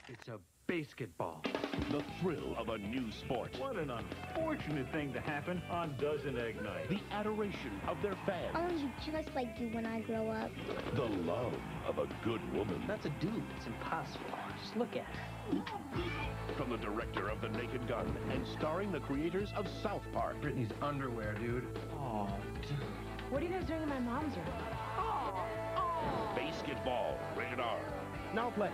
It's a BASEketball. The thrill of a new sport. What an unfortunate thing to happen on Dozen Egg Night. The adoration of their fans. I want to be just like you when I grow up. The love of a good woman. That's a dude. It's impossible. Just look at her. From the director of The Naked Gun and starring the creators of South Park. Britney's underwear, dude. Oh, dude. What are you guys doing in my mom's room? BASEketball, rated R. Now play.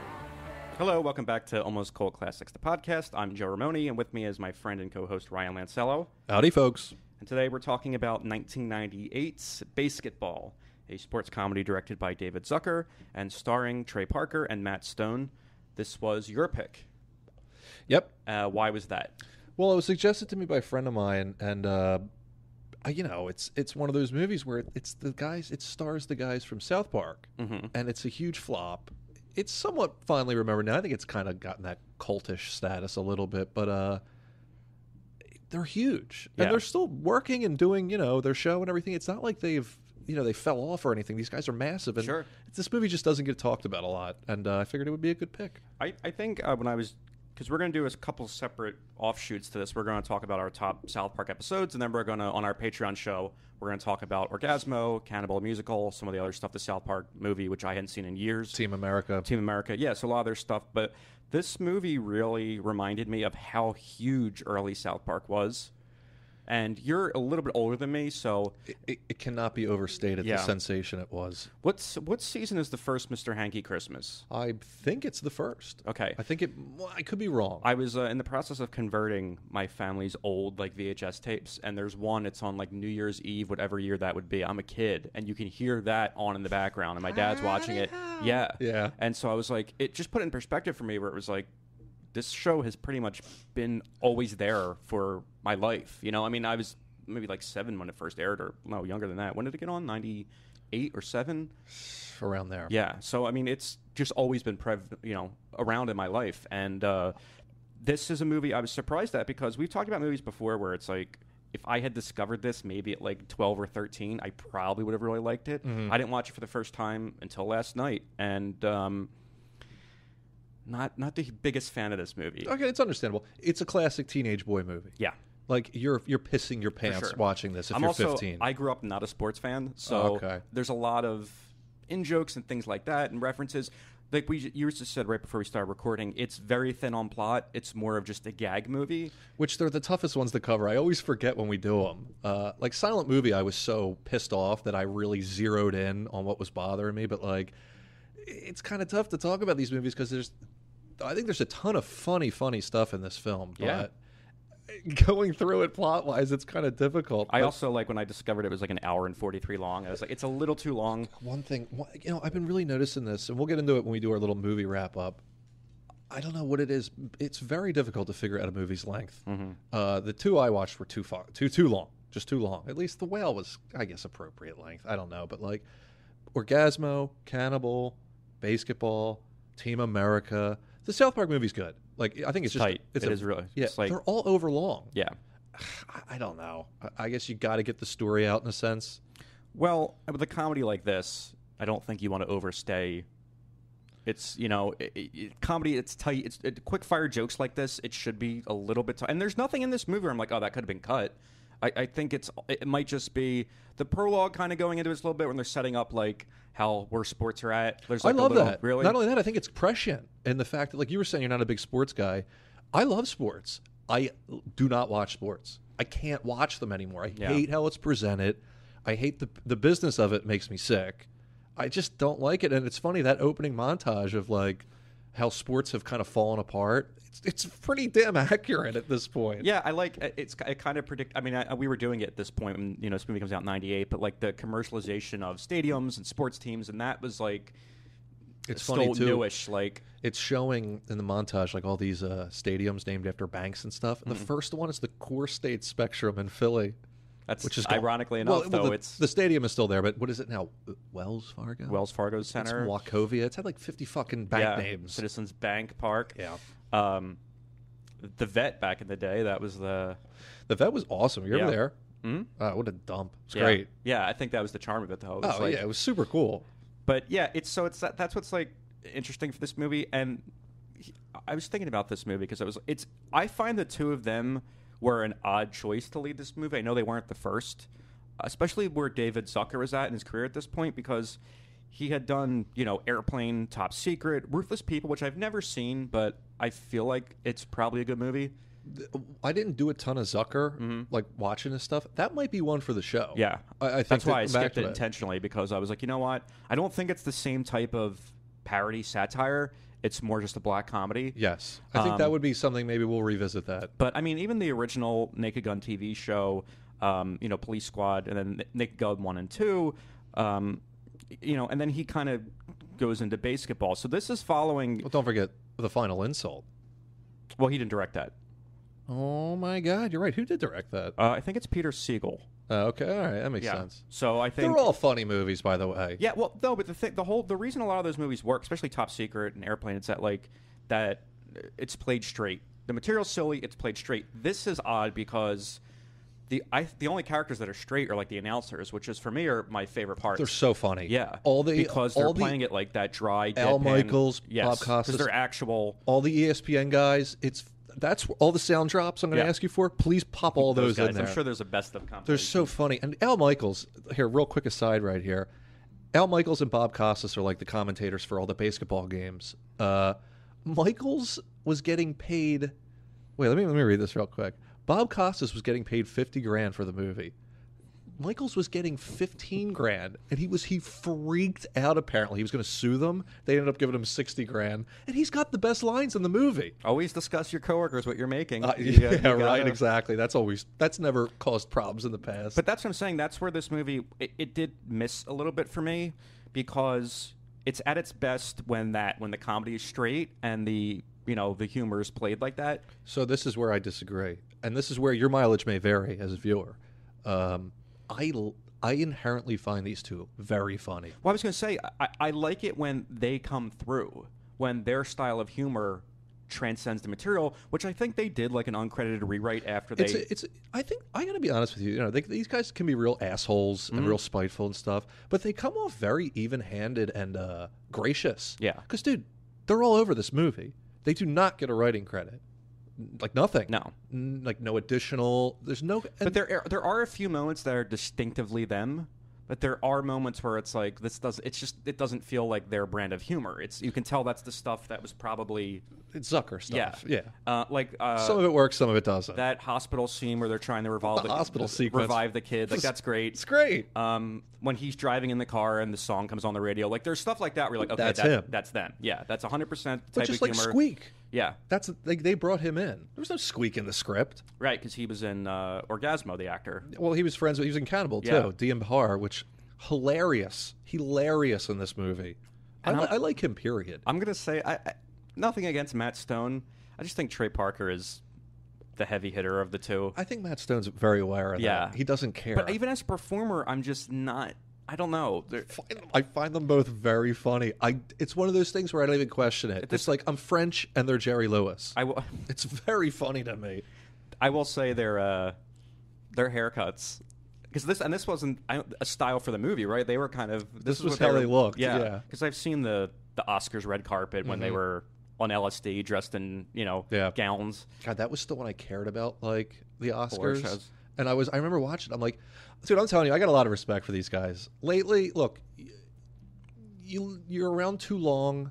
Hello, welcome back to Almost Cult Classics, the podcast. I'm Joe Ramoni, and with me is my friend and co-host Ryan Lancello. Howdy, folks. And today we're talking about 1998's BASEketball, a sports comedy directed by David Zucker and starring Trey Parker and Matt Stone. This was your pick. Yep. Why was that? Well, it was suggested to me by a friend of mine, and it's one of those movies where it stars the guys from South Park, and it's a huge flop. It's somewhat fondly remembered now. I think it's kind of gotten that cultish status a little bit, but they're huge, and they're still working and doing their show and everything. It's not like they fell off or anything. These guys are massive, and this movie just doesn't get talked about a lot. And I figured it would be a good pick. I think when I was. Because we're going to do a couple separate offshoots to this. We're going to talk about our top South Park episodes, and then we're going to, on our Patreon show, we're going to talk about Orgasmo, Cannibal Musical, some of the other stuff, the South Park movie, which I hadn't seen in years. Team America. Yeah, so a lot of their stuff. But this movie really reminded me of how huge early South Park was. And you're a little bit older than me, so... It cannot be overstated, the sensation it was. What season is the first Mr. Hanky Christmas? I think it's the first. Okay. I could be wrong. I was in the process of converting my family's old VHS tapes, and there's one, it's on New Year's Eve, whatever year that would be. I'm a kid, and you can hear that on in the background, and my dad's watching it. Yeah. And so I was like, it just put it in perspective for me, where it was like, this show has pretty much been always there for my life. I was maybe 7 when it first aired, or no, younger than that. When did it get on? 98 or 7? Around there. Yeah. So, it's just always been, around in my life. And this is a movie I was surprised at, because we've talked about movies before where it's like, if I had discovered this maybe at 12 or 13, I probably would have really liked it. Mm-hmm. I didn't watch it for the first time until last night. And... Not the biggest fan of this movie. Okay, it's understandable. It's a classic teenage boy movie. Yeah. You're pissing your pants watching this if you're 15. I grew up not a sports fan, so there's a lot of in-jokes and things like that and references. You just said right before we started recording, it's very thin on plot. It's more of just a gag movie. Which they're the toughest ones to cover. I always forget when we do them. Silent Movie, I was so pissed off that I really zeroed in on what was bothering me, but it's kind of tough to talk about these movies because I think there's a ton of funny stuff in this film. But going through it plot-wise, it's kind of difficult. I also, when I discovered it was an hour and 43 long, I was like, it's a little too long. One thing, I've been really noticing this, and we'll get into it when we do our little movie wrap-up. I don't know what it is. It's very difficult to figure out a movie's length. Mm-hmm. The two I watched were too long. Just too long. At least The Whale was, I guess, appropriate length. I don't know. But, Orgasmo, Cannibal, BASEketball, Team America. The South Park movie's good. I think it's just tight. It is really. Yeah, they're all over long. Yeah. I don't know. I guess you got to get the story out in a sense. Well, with a comedy like this, I don't think you want to overstay. It's comedy. It's tight. It's quick fire jokes like this. It should be a little bit tight. And there's nothing in this movie where I'm like, oh, that could have been cut. I think it might just be the prologue kind of going into it a little bit when they're setting up how where sports are at. There's I love that. Really? Not only that, I think it's prescient in the fact that, you were saying, you're not a big sports guy. I love sports. I do not watch sports. I can't watch them anymore. I hate how it's presented. I hate the business of it. Makes me sick. I just don't like it. And it's funny, that opening montage of how sports have kind of fallen apart. It's pretty damn accurate at this point. Yeah, I like it. It kind of predict. We were doing it at this point when this movie comes out in '98, but the commercialization of stadiums and sports teams, and that was it's still funny too. Newish. It's showing in the montage all these stadiums named after banks and stuff. And the first one is the Core State Spectrum in Philly. Which is ironically enough, the stadium is still there, but what is it now? Wells Fargo? Wells Fargo Center. It's Wachovia. It's had 50 fucking bank names. Citizens Bank Park. Yeah. The Vet back in the day, that was the Vet was awesome. You ever there? Mm-hmm. What a dump. It's great. Yeah, I think that was the charm of it, though. It was super cool. But yeah, that's what's interesting for this movie, and I was thinking about this movie because I find the two of them were an odd choice to lead this movie. I know they weren't the first, especially where David Zucker was at in his career at this point, because he had done, Airplane, Top Secret, Ruthless People, which I've never seen, but I feel like it's probably a good movie. I didn't do a ton of Zucker, like watching his stuff. That might be one for the show. Yeah. I think that's why I skipped it intentionally, because I was like, you know what? I don't think it's the same type of parody satire. It's more just a black comedy. Yes. I think that would be something, maybe we'll revisit that. But, I mean, even the original Naked Gun TV show, Police Squad, and then Naked Gun 1 and 2, and then he kind of goes into BASEketball. So this is following... Well, don't forget The Final Insult. Well, he didn't direct that. Oh, my God. You're right. Who did direct that? I think it's Peter Siegel. Okay, all right, that makes sense. So I think they're all funny movies, by the way. Yeah, well, no, but the reason a lot of those movies work, especially Top Secret and Airplane, it's that it's played straight. The material's silly, it's played straight. This is odd because the only characters that are straight are like the announcers, which is for me are my favorite parts. They're so funny. Yeah, because they're playing it like that dry. Al deadpan, Michaels, Bob Costas, because they're actual. All the ESPN guys. That's all the sound drops I'm going to ask you for. Please pop all those guys, in there. I'm sure there's a best of compilation. They're so funny. And Al Michaels, here, real quick aside right here. Al Michaels and Bob Costas are like the commentators for all the BASEketball games. Michaels was getting paid. Wait, let me read this real quick. Bob Costas was getting paid $50,000 for the movie. Michaels was getting $15,000, and he freaked out. Apparently, he was going to sue them. They ended up giving him $60,000, and he's got the best lines in the movie. Always discuss your coworkers what you're making. Right, exactly. That's never caused problems in the past. But that's what I'm saying. That's where this movie it did miss a little bit for me, because it's at its best when the comedy is straight and the humor is played like that. So this is where I disagree, and this is where your mileage may vary as a viewer. I inherently find these two very funny. Well, I was going to say, I like it when they come through, when their style of humor transcends the material, which I think they did like an uncredited rewrite after they... I think, I got to be honest with you, these guys can be real assholes and real spiteful and stuff, but they come off very even-handed and gracious. Yeah. Because, dude, they're all over this movie. They do not get a writing credit. Like nothing. No. Like no additional. There's no. But there are a few moments that are distinctively them. But there are moments where it's like it doesn't feel like their brand of humor. You can tell that's the stuff that was probably it's Zucker stuff. Yeah. Some of it works, some of it doesn't. That hospital scene where they're trying to revive the kid, like that's great. It's great. When he's driving in the car and the song comes on the radio, like there's stuff like that where you're like, okay, that's him. That's them. Yeah, that's 100% type but just of like humor. Squeak. Yeah, that's they brought him in. There was no Squeak in the script, right? Because he was in Orgasmo, the actor. Well, he was friends with. He was in Cannibal too. Diem Bahar, which hilarious in this movie. I like him. Period. I'm gonna say nothing against Matt Stone. I just think Trey Parker is the heavy hitter of the two. I think Matt Stone's very aware of that. He doesn't care. But even as a performer, I'm just not. I don't know. I find them both very funny. It's one of those things where I don't even question it. It's like I'm French and they're Jerry Lewis. It's very funny to me. I will say their haircuts, because this wasn't a style for the movie, right? They were kind of this was how they looked. Yeah, because I've seen the Oscars red carpet when they were on LSD dressed in gowns. God, that was still when I cared about like the Oscars. And I remember watching. I'm like, dude, I'm telling you, I got a lot of respect for these guys. Lately, look, you're around too long,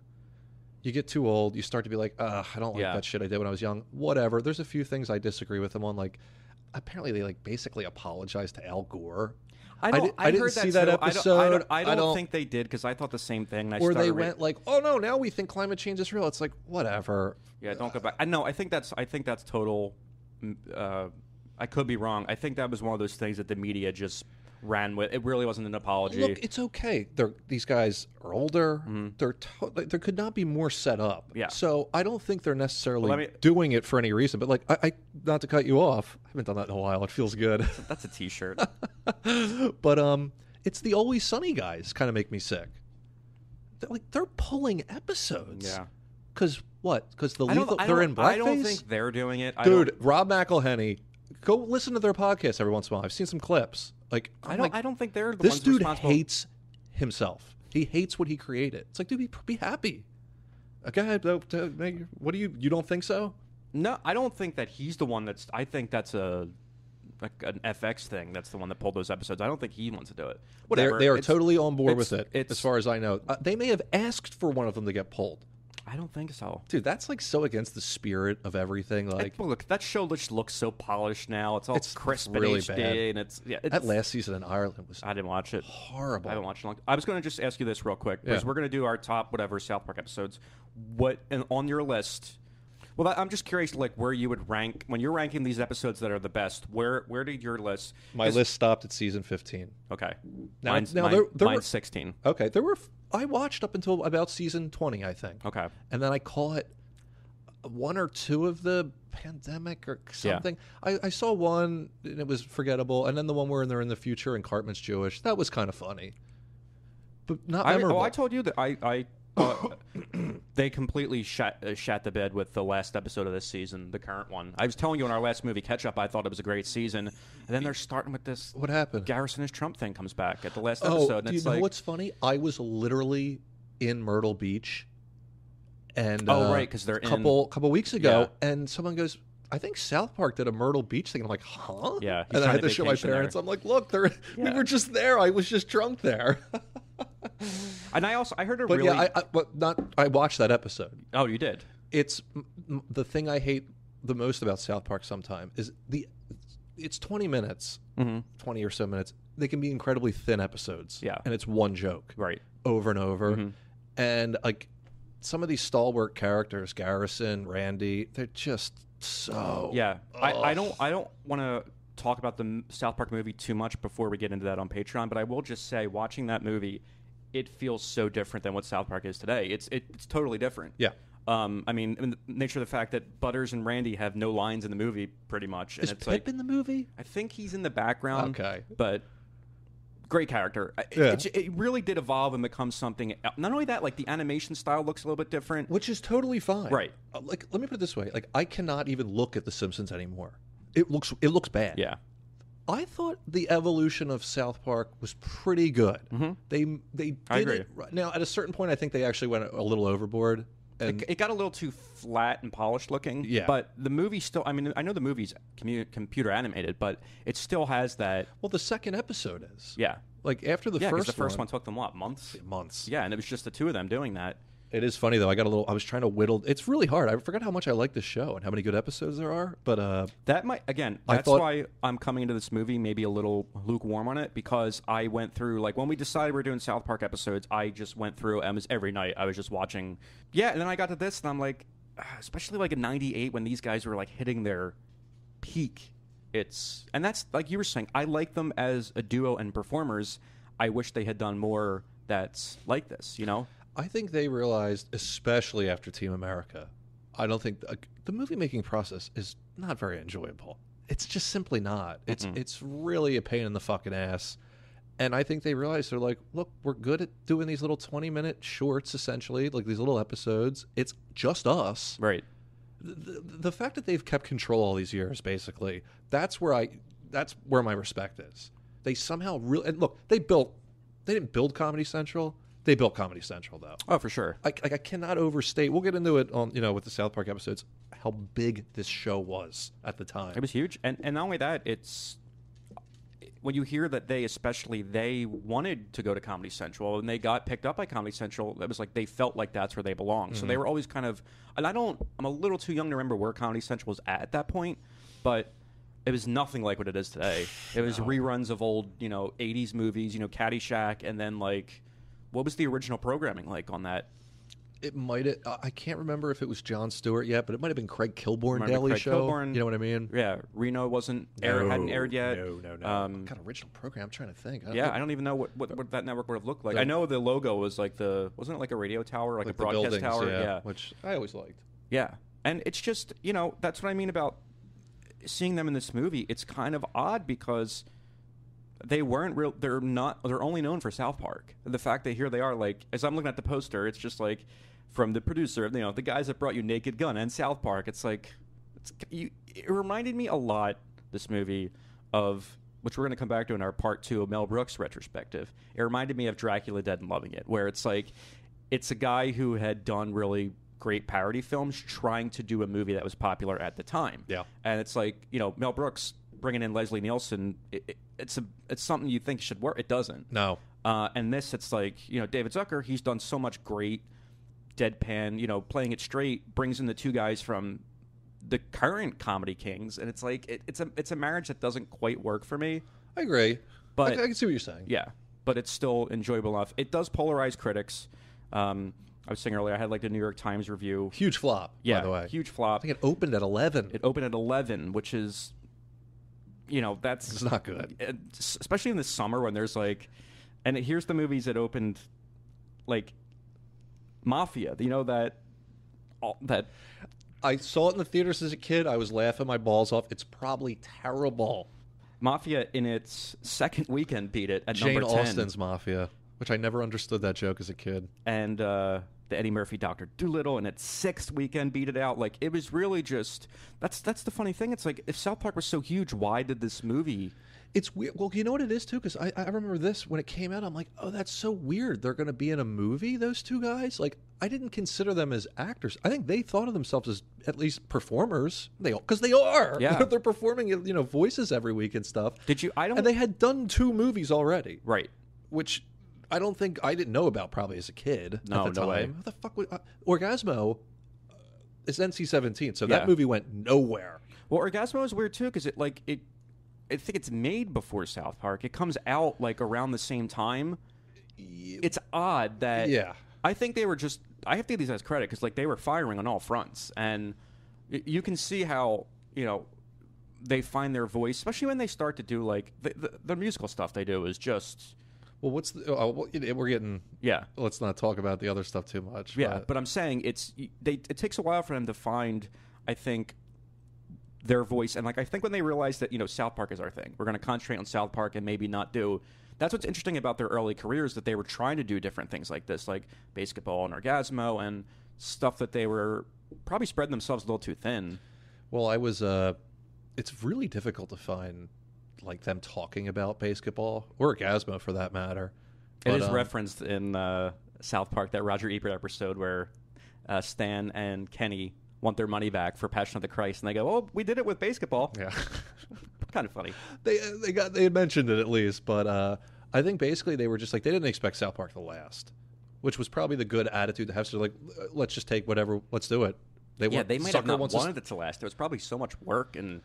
you get too old, you start to be like, I don't like that shit I did when I was young. Whatever. There's a few things I disagree with them on. Like, apparently they like basically apologized to Al Gore. I didn't see that episode. I don't think they did, because I thought the same thing. Or they went like, oh no, now we think climate change is real. It's like, whatever. Yeah, don't go back. I think that's total. I could be wrong. I think that was one of those things that the media just ran with. It really wasn't an apology. Look, it's okay. These guys are older. There could not be more set up. Yeah. So I don't think they're necessarily doing it for any reason. But like, I not to cut you off. I haven't done that in a while. It feels good. That's a T-shirt. But it's the Always Sunny guys kind of make me sick. They're pulling episodes. Yeah. Because what? Because they're in blackface. I don't think they're doing it. Dude, Rob McElhenney. Go listen to their podcast every once in a while. I've seen some clips. Like I don't think they're the this ones dude responsible. hates himself. He hates what he created. It's like, dude, be happy. Okay, what do you don't think so? No, I don't think that he's the one that's. I think that's an FX thing. That's the one that pulled those episodes. I don't think he wants to do it. Whatever. They are totally on board with it, as far as I know. They may have asked for one of them to get pulled. I don't think so. Dude, that's like so against the spirit of everything. Like, look, that show just looks so polished now. It's all crisp really and HD, bad. and it's that last season in Ireland was. I didn't watch it. Horrible. I haven't watched it long. I was going to just ask you this real quick because we're going to do our top whatever South Park episodes. What and on your list? Well, I'm just curious, like where you would rank when you're ranking these episodes that are the best. Where did your list? My list stopped at season 15. Okay, Mine's 16. Okay, I watched up until about season 20, I think. Okay, and then I caught one or two of the pandemic or something. Yeah. I saw one and it was forgettable, and then the one where they're in the future and Cartman's Jewish. That was kind of funny, but not memorable. I told you that I they completely shat the bed with the last episode of this season, the current one. I was telling you in our last movie catch up, I thought it was a great season, and then they're starting with this. What happened? Garrison as Trump thing comes back at the last episode. And do you know what's funny? I was literally in Myrtle Beach, and right, because they're couple weeks ago, and someone goes, I think South Park did a Myrtle Beach thing. I'm like, huh? Yeah. And I had to show my parents. I'm like, look, we were just there. I was just drunk there. And I heard but really... I watched that episode. Oh, you did? It's the thing I hate the most about South Park sometimes is it's 20 minutes, 20 or so minutes. They can be incredibly thin episodes. Yeah. And it's one joke. Right. Over and over. And like some of these stalwart characters, Garrison, Randy, they're just so... Yeah. I don't want to talk about the South Park movie too much before we get into that on Patreon, but I will just say watching that movie, it feels so different than what South Park is today. It's totally different. Yeah. I mean, in the nature of the fact that Butters and Randy have no lines in the movie, pretty much. And is Pip in the movie? I think he's in the background. Okay. But great character. Yeah. It really did evolve and become something. Not only that, like the animation style looks a little bit different. Which is totally fine. Right. Like, let me put it this way. Like, I cannot even look at The Simpsons anymore. It looks bad. Yeah. I thought the evolution of South Park was pretty good. They did I agree. it. Now, at a certain point, I think they actually went a little overboard. And It got a little too flat and polished looking. Yeah. But the movie still, I mean, I know the movie's computer animated, but it still has that. Well, the second episode is. Yeah. Like, after the first one took them, what, months? Months. Yeah, and it was just the two of them doing that. It is funny, though. I was trying to whittle. It's really hard. I forgot how much I like this show and how many good episodes there are. But that might, again, that's why I'm coming into this movie maybe a little lukewarm on it, because I went through, like, when we decided we were doing South Park episodes, I just went through, and every night I was just watching. Yeah, and then I got to this, and I'm like, especially like in 98 when these guys were, like, hitting their peak. And that's, like you were saying, I like them as a duo and performers. I wish they had done more that's like this, you know? I think they realized, especially after Team America, I don't think the movie-making process is not very enjoyable. It's just simply not. It's really a pain in the fucking ass. And I think they realized, they're like, look, we're good at doing these little 20-minute shorts, essentially, like these little episodes. It's just us. Right. The fact that they've kept control all these years, basically, that's where my respect is. They somehow really... And look, they didn't build Comedy Central. They built Comedy Central, though. Oh, for sure. I cannot overstate. We'll get into it on with the South Park episodes. How big this show was at the time. It was huge, and not only that, it's when you hear that they wanted to go to Comedy Central and they got picked up by Comedy Central. It was like they felt like that's where they belonged. So they were always kind of. And I'm a little too young to remember where Comedy Central was at that point, but it was nothing like what it is today. It was reruns of old 80s movies, Caddyshack, and then like. What was the original programming like on that? It might have, I can't remember if it was Jon Stewart yet, but it might have been Craig Kilborn Daily Show. Kilborn, you know what I mean? Yeah, Reno hadn't aired yet. No. What kind of original program? I'm trying to think. I don't even know what that network would have looked like. I know the logo was like wasn't it like a radio tower, like a broadcast tower? Yeah, which I always liked. Yeah, and it's just that's what I mean about seeing them in this movie. It's kind of odd because. They weren't real. They're only known for South Park. The fact that here they are, like, as I'm looking at the poster, it's just like from the producer, the guys that brought you Naked Gun and South Park. It's like, it reminded me a lot, this movie, of, which we're going to come back to in our part 2 of Mel Brooks retrospective. It reminded me of Dracula Dead and Loving It, where it's like, it's a guy who had done really great parody films trying to do a movie that was popular at the time. Yeah. And it's like, Mel Brooks bringing in Leslie Nielsen, it's something you think should work. It doesn't. No. And this, it's like, David Zucker, he's done so much great deadpan, playing it straight, brings in the two guys from the current comedy kings, and it's like it's a marriage that doesn't quite work for me. I agree, but I can see what you're saying. Yeah, but it's still enjoyable enough. It does polarize critics. I was saying earlier, I had like the New York Times review. Huge flop, yeah, by the way. Huge flop. I think it opened at 11. It opened at 11, which is, that's it's not good, especially in the summer when there's like, and here's the movies that opened, like Mafia. That. I saw it in the theaters as a kid. I was laughing my balls off. It's probably terrible. Mafia in its second weekend beat it at Jane number 10. Austen's Mafia, which I never understood that joke as a kid. And the Eddie Murphy Dr. Dolittle in its sixth weekend beat it out. Like, it was really just... That's the funny thing. It's like, if South Park was so huge, why did this movie... It's weird. Well, you know what it is, too? Because I remember this when it came out. I'm like, oh, that's so weird. They're going to be in a movie, those two guys? Like, I didn't consider them as actors. I think they thought of themselves as at least performers. Because they are. Yeah. They're performing, voices every week and stuff. And they had done 2 movies already. Right. Which I didn't know about probably as a kid at the time. No way. What the fuck would... Orgasmo is NC-17, so that movie went nowhere. Well, Orgasmo is weird, too, because I think it's made before South Park. It comes out like around the same time. It's odd that. Yeah. I think they were just. I have to give these guys credit because like they were firing on all fronts, and you can see how they find their voice, especially when they start to do like the musical stuff they do is just. Well, we're getting. Yeah. Let's not talk about the other stuff too much. Yeah, but I'm saying it takes a while for them to find. I think. Their voice, and like I think when they realized that South Park is our thing, we're going to concentrate on South Park and maybe not do. That's what's interesting about their early careers, that they were trying to do different things like this, like BASEketball and Orgasmo and stuff that they were probably spreading themselves a little too thin. Well, it's really difficult to find like them talking about BASEketball or Orgasmo for that matter. It is referenced in South Park, that Roger Ebert episode where Stan and Kenny want their money back for Passion of the Christ, and they go, "Oh, we did it with BASEketball." Yeah, kind of funny. They had mentioned it at least, but I think basically they were just like they didn't expect South Park to last, which was probably the good attitude to have. So like, let's just take whatever, let's do it. They might have not wanted it to last. There was probably so much work and.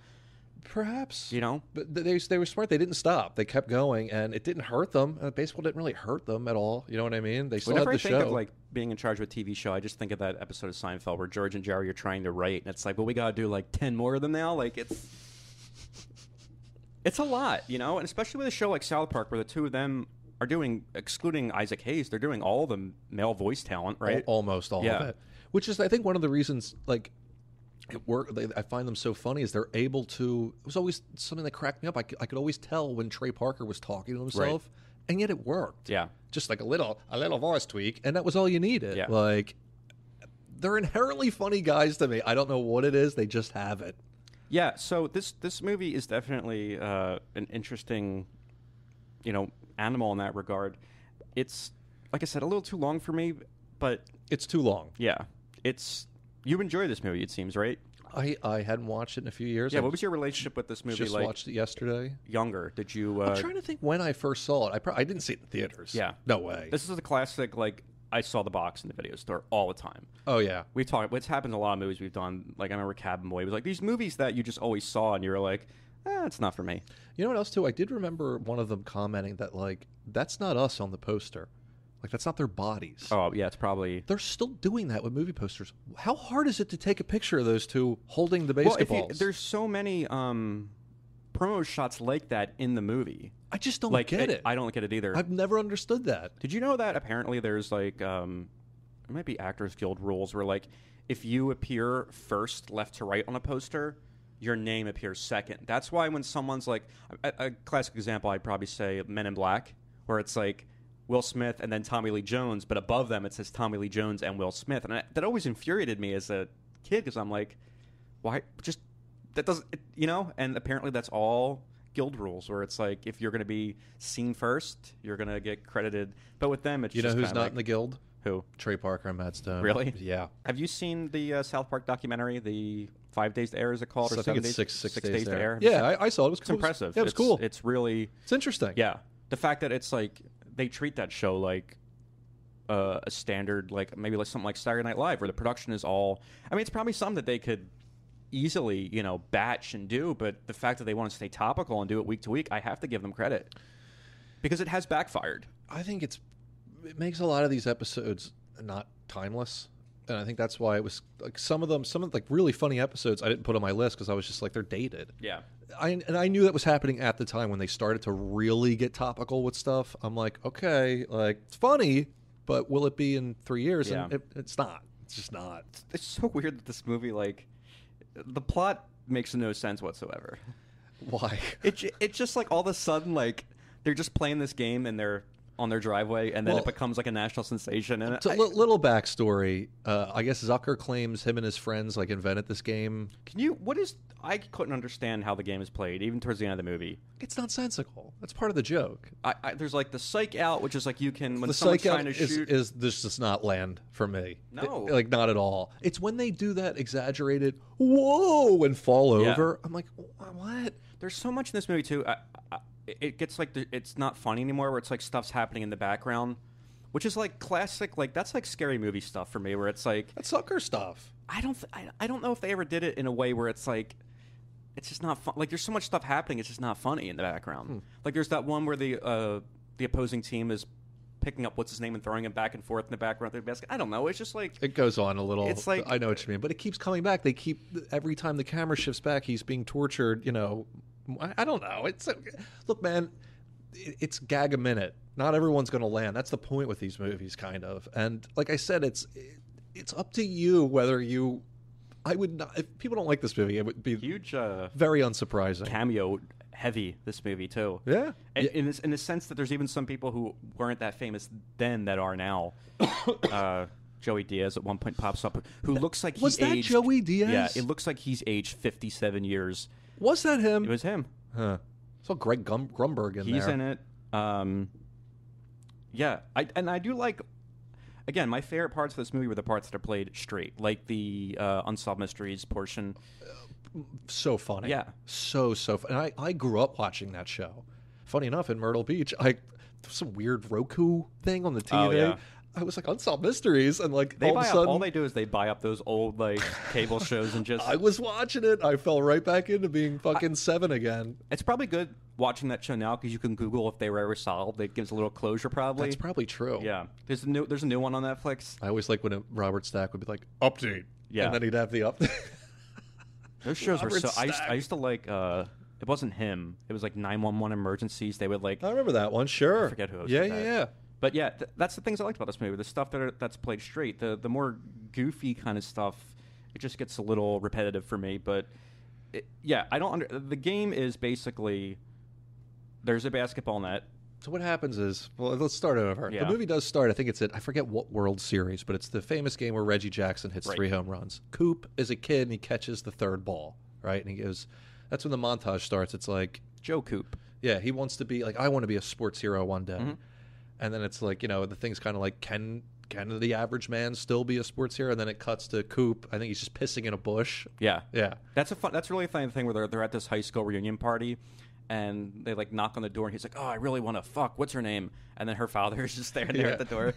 Perhaps. But they were smart. They didn't stop. They kept going, and it didn't hurt them. Baseball didn't really hurt them at all. You know what I mean? They still had the show. Whenever I think of, like, being in charge of a TV show, I just think of that episode of Seinfeld where George and Jerry are trying to write, and it's like, well, we got to do, like, 10 more of them now? Like, it's a lot, and especially with a show like South Park where the two of them are doing, excluding Isaac Hayes, they're doing all the male voice talent, right? Almost all of it. Which is, I think, one of the reasons, like, I find them so funny is they're able to. It was always something that cracked me up. I could always tell when Trey Parker was talking to himself, and yet it worked. Yeah, just like a little voice tweak, and that was all you needed. Yeah. Like, they're inherently funny guys to me. I don't know what it is; they just have it. Yeah. So this movie is definitely an interesting, animal in that regard. It's like I said, a little too long for me, but it's too long. Yeah, it's. You enjoy this movie, it seems, right? I hadn't watched it in a few years. Yeah, what was your relationship with this movie? Just watched it yesterday. Younger, did you? I'm trying to think when I first saw it. I didn't see it in theaters. Yeah, no way. This is a classic. Like I saw the box in the video store all the time. Oh yeah, we talked. What's happened in a lot of movies we've done. Like I remember Cabin Boy. It was like these movies that you just always saw, and you were like, it's not for me. You know what else too? I did remember one of them commenting that like that's not us on the poster. Like, that's not their bodies. Oh, yeah, it's probably... They're still doing that with movie posters. How hard is it to take a picture of those two holding the basketballs? There's so many promo shots like that in the movie. I just don't get it. I don't get it either. I've never understood that. Did you know that apparently there's, like... it might be Actors Guild rules where, like, if you appear first left to right on a poster, your name appears second. That's why when someone's, like... A classic example, I'd probably say Men in Black, where it's, like... Will Smith and then Tommy Lee Jones, but above them it says Tommy Lee Jones and Will Smith. And that always infuriated me as a kid because I'm like, why? Just, that doesn't, and apparently that's all guild rules where it's like, if you're going to be seen first, you're going to get credited. But with them, it's just who's not like, in the guild? Who? Trey Parker and Matt Stone. Really? Yeah. Have you seen the South Park documentary, the 5 Days to Air, is it called? So or I think 7 it's days? 6 days to air. Have you Yeah, seen- I saw it. It was It's cool. impressive. Yeah, it was cool. It's really... It's interesting. Yeah. The fact that it's like, they treat that show like a standard, like maybe like something like Saturday Night Live, where the production is all... I mean, it's probably something that they could easily, batch and do, but the fact that they want to stay topical and do it week to week, I have to give them credit. Because it has backfired. I think it makes a lot of these episodes not timeless, and I think that's why it was like some of like really funny episodes I didn't put on my list because I was just like, they're dated. Yeah. I knew that was happening at the time when they started to really get topical with stuff. I'm like, okay, like it's funny, but will it be in 3 years? Yeah. And it's not. It's just not. It's so weird that this movie, like, the plot makes no sense whatsoever. Why? It just like all of a sudden, like, they're just playing this game and they're on their driveway, and then Well, it becomes like a national sensation. And It's a little backstory. I guess Zucker claims him and his friends like invented this game. I couldn't understand how the game is played, even towards the end of the movie. It's nonsensical. That's part of the joke. There's like the psych out, which is like you can, when The someone's psych out trying to shoot. is this does not land for me. No. Like not at all. It's when they do that exaggerated whoa and fall Yeah. over. I'm like, what? There's so much in this movie too. It gets like it's not funny anymore, where it's like stuff's happening in the background, which is like classic. Like that's like scary movie stuff for me, where it's like That's Zucker stuff. I don't know if they ever did it in a way where it's like it's just not fun. Like there's so much stuff happening, it's just not funny in the background. Like there's that one where the opposing team is picking up what's his name and throwing him back and forth in the background through the basket. I don't know. It's just like It goes on a little. It's like- I know what you mean, but it keeps coming back. They keep every time the camera shifts back, he's being tortured. I don't know. Look, man. It's gag a minute. Not everyone's going to land. That's the point with these movies, kind of. And like I said, it's up to you whether you. I would not. If people don't like this movie, it would be huge very unsurprising. cameo heavy, this movie too. Yeah. In the sense that there's even some people who weren't that famous then that are now. Joey Diaz at one point pops up, who looks like Was that aged, Joey Diaz? Yeah, it looks like he's aged 57 years. Was that him? It was him. Huh. So Greg Grumberg in there. He's in it. Yeah, I do like. Again, my favorite parts of this movie were the parts that are played straight, like the Unsolved Mysteries portion. So funny. Yeah. So funny. And I grew up watching that show. Funny enough, in Myrtle Beach, some weird Roku thing on the TV. Oh, yeah. I was like, Unsolved Mysteries, and like They all buy of a sudden, all they do is they buy up those old like cable shows and just. I was watching it. I fell right back into being fucking 7 again. It's probably good watching that show now because you can Google if they were ever solved. It gives a little closure, probably. That's probably true. Yeah, there's a new one on Netflix. I always like when Robert Stack would be like, update. Yeah. And then he'd have the update. Those shows were Robert so. I Stack. used to like. It wasn't him. It was like 911 emergencies. They would like. I remember that one. Sure. I forget who hosted Yeah, that. yeah. But yeah, that's the things I liked about this movie. The stuff that's played straight. The more goofy kind of stuff, it just gets a little repetitive for me. But I don't. The game is basically there's a basketball net. So what happens is, well, let's start over. Yeah. The movie does start, I think it's I forget what World Series, but it's the famous game where Reggie Jackson hits Right. 3 home runs. Coop is a kid and he catches the third ball, right? And he goes, that's when the montage starts. It's like, Joe Coop. yeah, he wants to be like, I want to be a sports hero one day. Mm-hmm. And then it's like, the thing's kind of like, can the average man still be a sports hero? And then it cuts to Coop. I think he's just pissing in a bush. Yeah, Yeah. That's really a funny thing where they're at this high school reunion party, and they like knock on the door, and he's like, "Oh, I really want to fuck. What's her name?" And then her father is just there Yeah. at the door.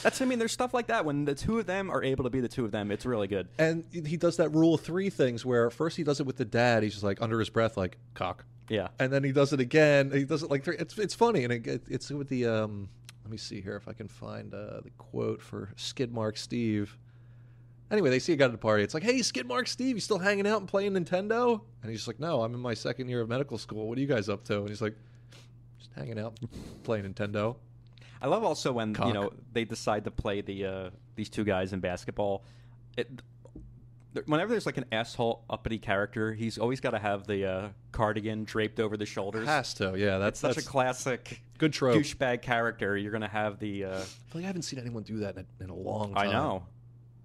There's stuff like that when the two of them are able to be the two of them. It's really good. And he does that rule of 3 things where first he does it with the dad. He's just like under his breath, like, cock. Yeah. And then he does it again. He does it like 3. It's funny, and it's with the let me see here if I can find the quote for Skidmark Steve. Anyway, they see a guy at the party. It's like, hey, Skidmark Steve, you still hanging out and playing Nintendo? And he's just like, no, I'm in my 2nd year of medical school. What are you guys up to? And he's like, just hanging out, playing Nintendo. I love also when Cock. they decide to play these two guys in basketball. Whenever there's like an asshole uppity character, he's always got to have the cardigan draped over the shoulders. Has to, yeah. That's Such a classic good trope. douchebag character. You're gonna have the. I feel like I haven't seen anyone do that in a long time. I know.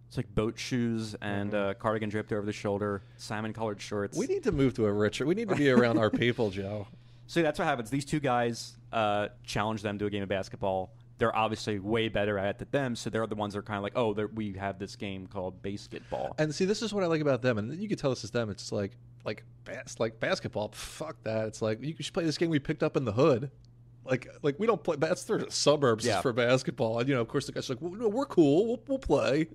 It's like boat shoes and cardigan draped over the shoulder, salmon-colored shorts. We need to move to a richer. We need to be around our people, Joe. So that's what happens. These two guys challenge them to a game of basketball. they're obviously way better at it than them, so they're the ones that are kind of like, oh, we have this game called BASEketball. And see, this is what I like about them, and you can tell this is them. It's like basketball. Fuck that. It's like you should play this game we picked up in the hood. Like we don't play. That's the suburbs for basketball, and of course the guys are like, well, no, we're cool. We'll play.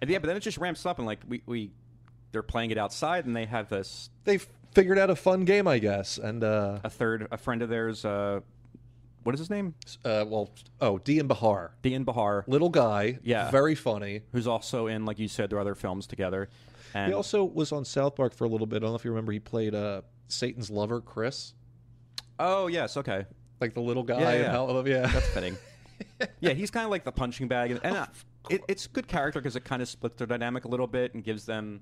And but then it just ramps up, and like they're playing it outside, and they have this. They've figured out a fun game, I guess, and a friend of theirs. What is his name? Dean Bahar. Dean Bahar. Little guy. Yeah. Very funny. Who's also in, like you said, their other films together. And he also was on South Park for a little bit. I don't know if you remember. He played Satan's lover, Chris. Oh, yes. Okay. Like the little guy. Yeah. That's fitting. Yeah, he's kind of like the punching bag. And it's a good character because it kind of splits their dynamic a little bit and gives them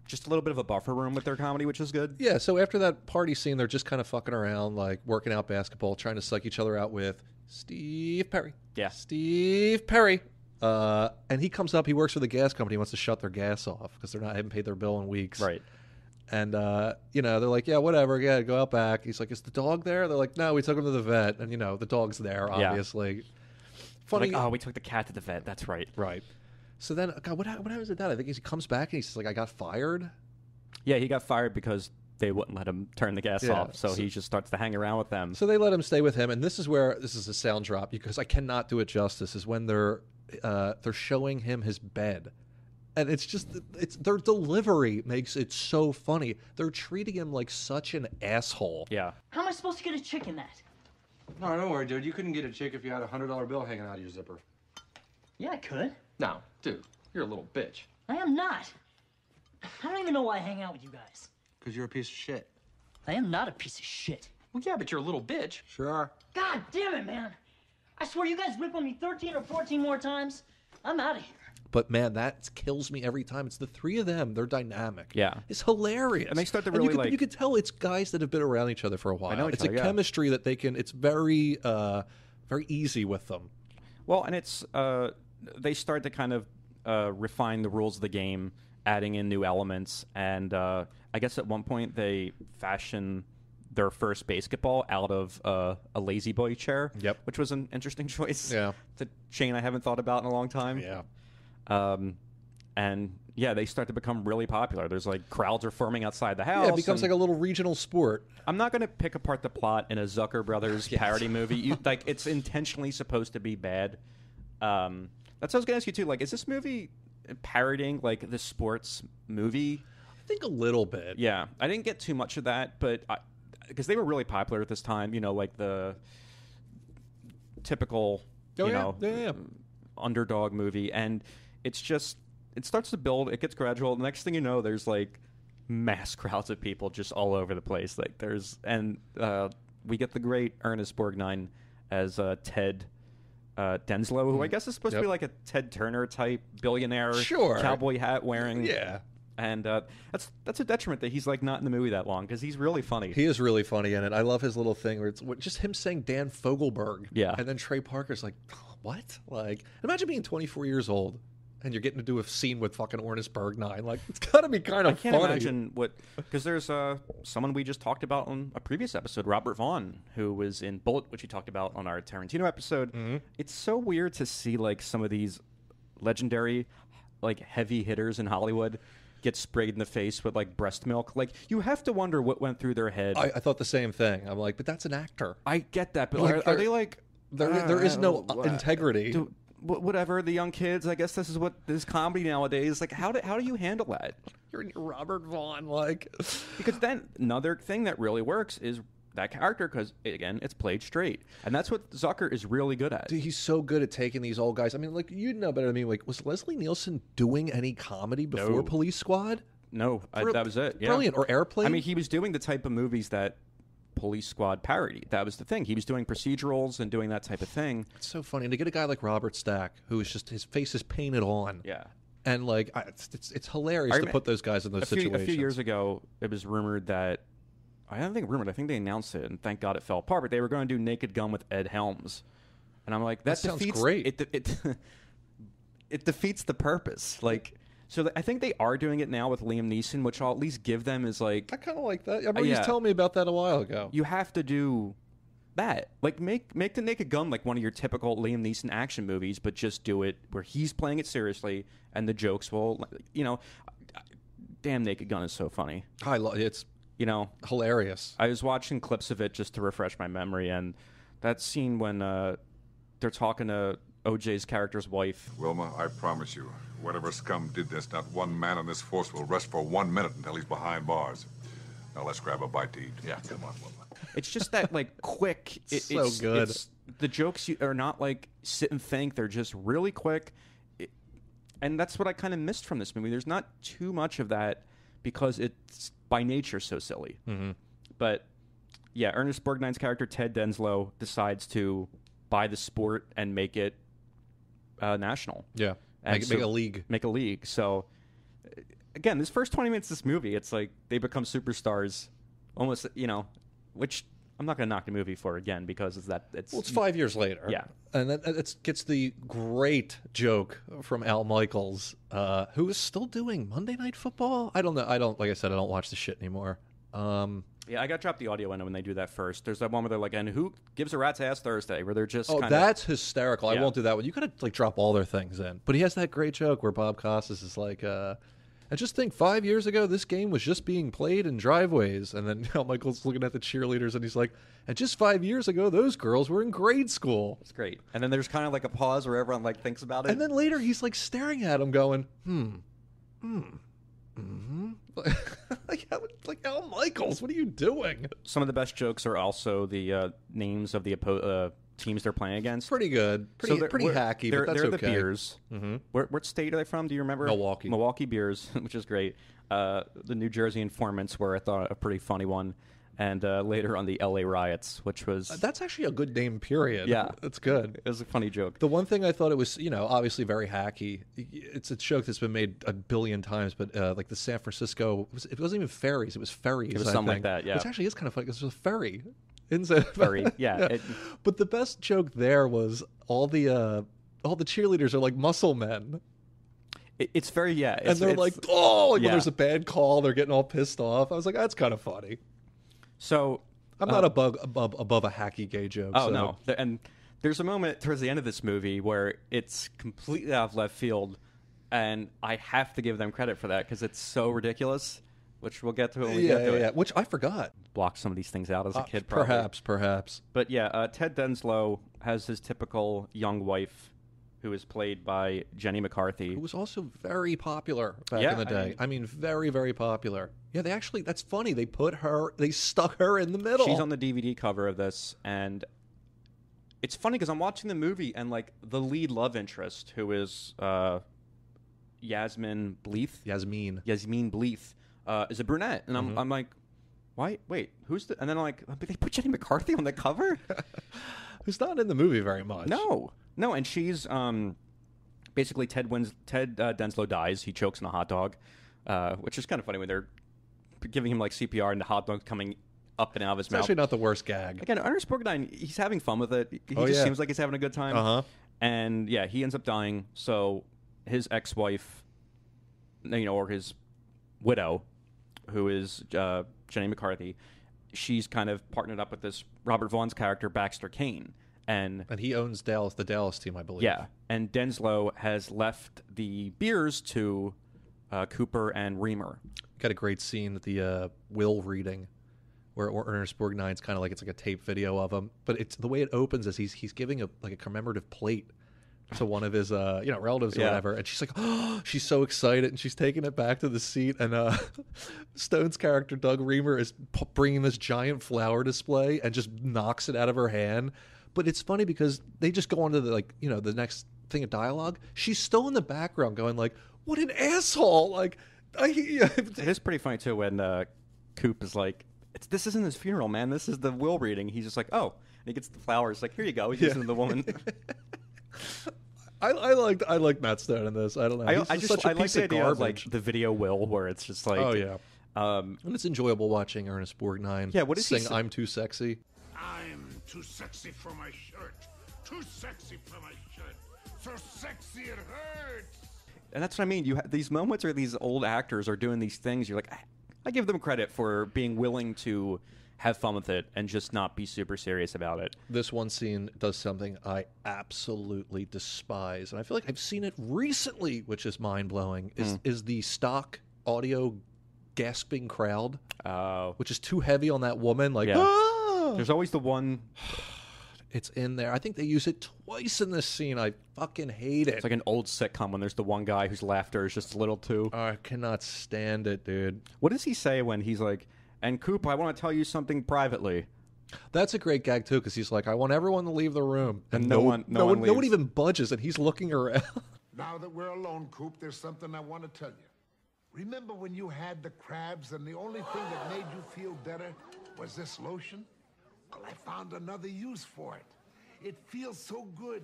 just a little bit of a buffer room with their comedy, which is good. Yeah, so after that party scene, they're just kind of fucking around, like working out basketball, trying to psych each other out with Steve Perry. Yeah. Steve Perry. And he comes up, he works for the gas company, he wants to shut their gas off because haven't paid their bill in weeks. Right. And, they're like, yeah, whatever, yeah, go out back. He's like, is the dog there? They're like, no, we took him to the vet. And, the dog's there, obviously. Yeah. Funny. Like, we took the cat to the vet. That's right. Right. So then, God, what happens with that? I think he comes back and he says, like, I got fired. Yeah, he got fired because they wouldn't let him turn the gas off. So he just starts to hang around with them. So they let him stay with him. And this is a sound drop because I cannot do it justice, is when they're showing him his bed. And it's their delivery makes it so funny. They're treating him like such an asshole. Yeah. How am I supposed to get a chick in that? No, don't worry, dude. You couldn't get a chick if you had a $100 bill hanging out of your zipper. Yeah, I could. No, dude, you're a little bitch. I am not. I don't even know why I hang out with you guys. Because you're a piece of shit. I am not a piece of shit. Well, yeah, but you're a little bitch. Sure are. God damn it, man. I swear you guys rip on me 13 or 14 more times, I'm out of here. But, man, that kills me every time. It's the three of them. They're dynamic. Yeah. It's hilarious. And they start to really, you can tell it's guys that have been around each other for a while. I know it's a chemistry that they can... It's very, very easy with them. Well, and it's... they start to kind of refine the rules of the game, adding in new elements. And I guess at one point they fashion their first BASEketball out of a lazy boy chair. Yep. Which was an interesting choice. Yeah. It's a chain I haven't thought about in a long time. Yeah. And yeah, they start to become really popular. There's like crowds are forming outside the house. Yeah, it becomes like a little regional sport. I'm not going to pick apart the plot in a Zucker Brothers parody movie. Like it's intentionally supposed to be bad. That's what I was going to ask you too. Like, is this movie parodying like the sports movie? I think a little bit. Yeah, I didn't get too much of that, but because they were really popular at this time. Like the typical, underdog movie, and it's just it starts to build. It gets gradual. The next thing you know, there's like mass crowds of people just all over the place. Like we get the great Ernest Borgnine as Ted Denslow, who I guess is supposed to be like a Ted Turner type billionaire, cowboy hat wearing. Yeah. And that's a detriment that he's like not in the movie that long because he's really funny. He is really funny in it. I love his little thing where it's just him saying Dan Fogelberg. Yeah. And then Trey Parker's like, what? Like, imagine being 24 years old and you're getting to do a scene with fucking Ernest Borgnine. Like, it's got to be kind of funny. I can't imagine because there's someone we just talked about on a previous episode, Robert Vaughn, who was in Bullet, which we talked about on our Tarantino episode. Mm-hmm. It's so weird to see like some of these legendary like heavy hitters in Hollywood get sprayed in the face with like breast milk. Like, you have to wonder what went through their head. I thought the same thing. I'm like, but that's an actor. I get that, but like, are they like there is no integrity. Whatever, the young kids, I guess this is what this comedy nowadays. Like, how do you handle that? You're Robert Vaughn, like, because then another thing that really works is that character, because again, it's played straight, and that's what Zucker is really good at. Dude, he's so good at taking these old guys. I mean, like, you know better than me. Like, was Leslie Nielsen doing any comedy before Police Squad? No, that was it. Yeah. Brilliant. Or Airplane. I mean, he was doing the type of movies that Police Squad parody. That was the thing. He was doing procedurals and doing that type of thing. It's so funny. And to get a guy like Robert Stack, who is just, his face is painted on. Yeah. And like, it's hilarious to put those guys in those situations. A few years ago, it was rumored that, I don't think rumored, I think they announced it, and thank God it fell apart, but they were going to do Naked Gun with Ed Helms. And I'm like, that sounds great. It defeats the purpose. Like, so I think they are doing it now with Liam Neeson, which I'll at least give them is like... I kind of like that. I mean, you was telling me about that a while ago. You have to do that. Like, make The Naked Gun like one of your typical Liam Neeson action movies, but just do it where he's playing it seriously, and the jokes will, damn, Naked Gun is so funny. It's hilarious. I was watching clips of it just to refresh my memory, and that scene when they're talking to OJ's character's wife. Wilma, I promise you, whatever scum did this, not one man on this force will rest for 1 minute until he's behind bars. Now let's grab a bite to eat. Yeah, come on, Wilma. It's just that, like, quick. It's so good. The jokes are not, like, sit and think. They're just really quick. And that's what I kind of missed from this movie. There's not too much of that because it's, by nature, so silly. Mm-hmm. But, yeah, Ernest Borgnine's character, Ted Denslow, decides to buy the sport and make it national. Yeah. And Make a league. Make a league. So, again, this first 20 minutes of this movie, it's like they become superstars almost, which I'm not going to knock the movie for again because it's 5 years later. Yeah. And it gets the great joke from Al Michaels, who is still doing Monday Night Football. I don't know. Like I said, I don't watch the shit anymore. Yeah, I got to drop the audio in when they do that first. There's that one where they're like, and who gives a rat's ass Thursday? Where they're just that's hysterical. Yeah. I won't do that one. You got to like drop all their things in. But he has that great joke where Bob Costas is like, I just think 5 years ago, this game was just being played in driveways. And then Al Michaels looking at the cheerleaders, and he's like, and just 5 years ago, those girls were in grade school. It's great. And then there's kind of like a pause where everyone like thinks about it. And then later, he's like staring at him going, like Al Michaels, what are you doing? Some of the best jokes are also the names of the teams they're playing against. Pretty good. Pretty hacky, but that's they're okay. the Beers. Mm-hmm. What state are they from? Do you remember? Milwaukee Beers, which is great. The New Jersey Informants were, I thought, a pretty funny one. And later on the LA Riots, which was... That's actually a good name, period. Yeah. It's good. It was a funny joke. The one thing I thought it was, obviously very hacky. It's a joke that's been made a billion times, but like the San Francisco... It wasn't even ferries. It was ferries, It was something like that, yeah. Which actually is kind of funny because it was a ferry. Ferry, yeah. Yeah. But the best joke there was all the cheerleaders are like muscle men. It's very, yeah. And they're like, when there's a bad call, they're getting all pissed off. I was like, that's kind of funny. So I'm not above a hacky gay joke. Oh, no. And there's a moment towards the end of this movie where it's completely out of left field, and I have to give them credit for that because it's so ridiculous, which we'll get to when we get to it. Yeah, which I forgot. Block some of these things out as a kid, probably. Perhaps. But yeah, Ted Denslow has his typical young wife who is played by Jenny McCarthy. Who was also very popular back in the day. I mean, very, very popular. Yeah, that's funny. They stuck her in the middle. She's on the DVD cover of this, and it's funny because I'm watching the movie, and like the lead love interest, who is Yasmin Bleeth, is a brunette, and I'm like, why? Wait, who's the? And then I'm like, they put Jenny McCarthy on the cover, who's not in the movie very much. No, and she's basically Ted Denslow dies. He chokes on a hot dog, which is kind of funny when they're giving him like CPR and the hot dog coming up and out of his mouth. It's actually not the worst gag. Again, Ernest Borgnine, he's having fun with it. He just seems like he's having a good time. Uh-huh. And yeah, he ends up dying. So his ex-wife, or his widow, who is Jenny McCarthy, she's kind of partnered up with this Robert Vaughn's character, Baxter Kane. And he owns the Dallas team, I believe. Yeah. And Denslow has left the Beers to Cooper and Reamer. Got a great scene at the will reading where Ernest Borgnine's kind of like, it's like a tape video of him, but it's the way it opens is he's giving a commemorative plate to one of his relatives or whatever, and she's like, oh, she's so excited, and she's taking it back to the seat, and Stone's character Doug Reamer is bringing this giant flower display and just knocks it out of her hand. But it's funny because they just go on to the next thing of dialogue. She's still in the background going like, what an asshole, like. It is pretty funny too when Coop is like, this isn't his funeral, man. This is the will reading. He's just like, oh, and he gets the flowers. Like, here you go. He's listening to the woman. I like Matt Stone in this. I don't know. I like the idea of like the video will where it's just like, oh yeah, and it's enjoyable watching Ernest Borgnine. Yeah, what does sing? I'm too sexy. I'm too sexy for my shirt. Too sexy for my shirt. So sexy it hurts. And that's what I mean. You have these moments where these old actors are doing these things. You're like, I give them credit for being willing to have fun with it and just not be super serious about it. This one scene does something I absolutely despise, and I feel like I've seen it recently, which is mind-blowing, is the stock audio gasping crowd, which is too heavy on that woman. Like, ah! There's always the one... It's in there. I think they use it twice in this scene. I fucking hate it. It's like an old sitcom when there's the one guy whose laughter is just a little too... I cannot stand it, dude. What does he say when he's like, and Coop, I want to tell you something privately? That's a great gag, too, because he's like, I want everyone to leave the room. And no one leaves. even budges, and he's looking around. Now that we're alone, Coop, there's something I want to tell you. Remember when you had the crabs and the only thing that made you feel better was this lotion? Well, I found another use for it. It feels so good.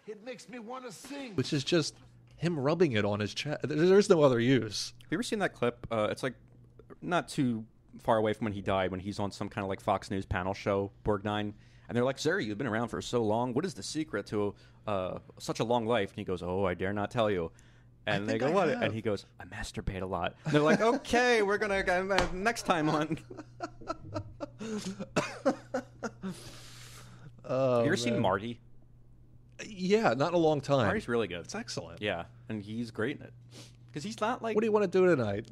It makes me want to sing. Which is just him rubbing it on his chest. There's no other use. Have you ever seen that clip? It's like not too far away from when he died, when he's on some kind of like Fox News panel show, Borgnine, and they're like, "Sir, you've been around for so long. What is the secret to such a long life?" And he goes, "Oh, I dare not tell you." And they go, "What?" And he goes, "I masturbate a lot." And they're like, "Okay, we're gonna next time on." Have you ever seen Marty? Yeah, not in a long time. Marty's really good. It's excellent. Yeah, and he's great in it. Because he's not like... What do you want to do tonight?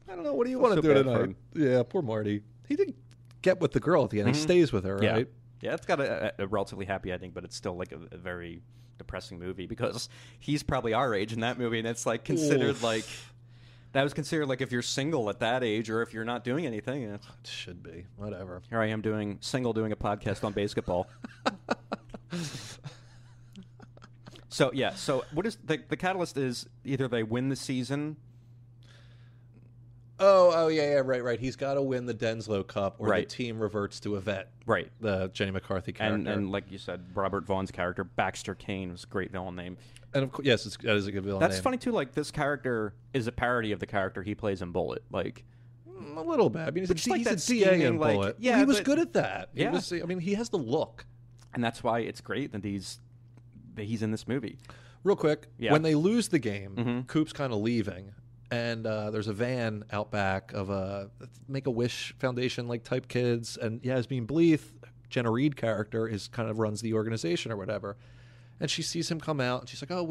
I don't know. What do you want to do tonight? Yeah, poor Marty. He didn't get with the girl at the end. He stays with her, right? Yeah, it's got a relatively happy ending, but it's still like a very depressing movie because he's probably our age in that movie, and it's like considered like... That was considered like if you're single at that age or if you're not doing anything. It should be. Whatever. Here I am doing a podcast on BASEketball. So what is the catalyst is either they win the season. Oh yeah, right. He's got to win the Denslow Cup, or the team reverts to Yvette. Right, the Jenny McCarthy character, and like you said, Robert Vaughn's character Baxter Kane was a great villain name. And of course, yes, that is a good villain name. That's funny too. Like this character is a parody of the character he plays in Bullet. Like a little bit. I mean, he's like a DA in Bullet. Yeah, he was good at that. Yeah, he has the look, and that's why it's great that he's in this movie. Real quick, when they lose the game, Coop's kind of leaving. And there's a van out back of a Make-A-Wish Foundation like type kids, and Yasmin Bleeth, Jenna Reed character, is kind of runs the organization or whatever. And she sees him come out, and she's like, "Oh,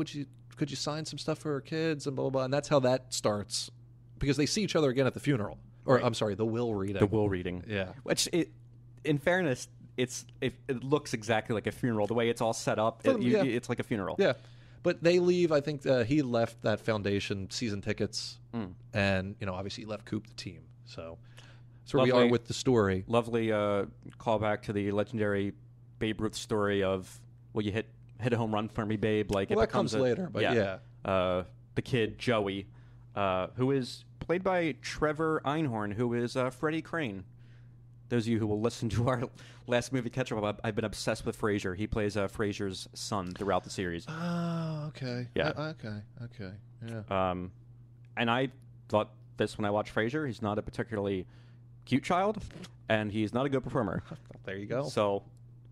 could you sign some stuff for her kids?" And blah blah blah. And that's how that starts, because they see each other again at the funeral, or I'm sorry, the will reading. The will reading, yeah. Which in fairness, it looks exactly like a funeral. The way it's all set up, it's like a funeral. Yeah. But they leave. I think he left that foundation season tickets, and obviously he left Coop the team. So that's where we are with the story. Lovely callback to the legendary Babe Ruth story of, "Well, you hit a home run for me, babe." Like that comes later, but yeah. The kid Joey, who is played by Trevor Einhorn, who is Freddie Crane. Those of you who will listen to our last movie catch-up, I've been obsessed with Frasier. He plays Frasier's son throughout the series. Oh, okay. Yeah. Okay. Yeah. And I thought this when I watched Frasier. He's not a particularly cute child, and he's not a good performer. There you go. So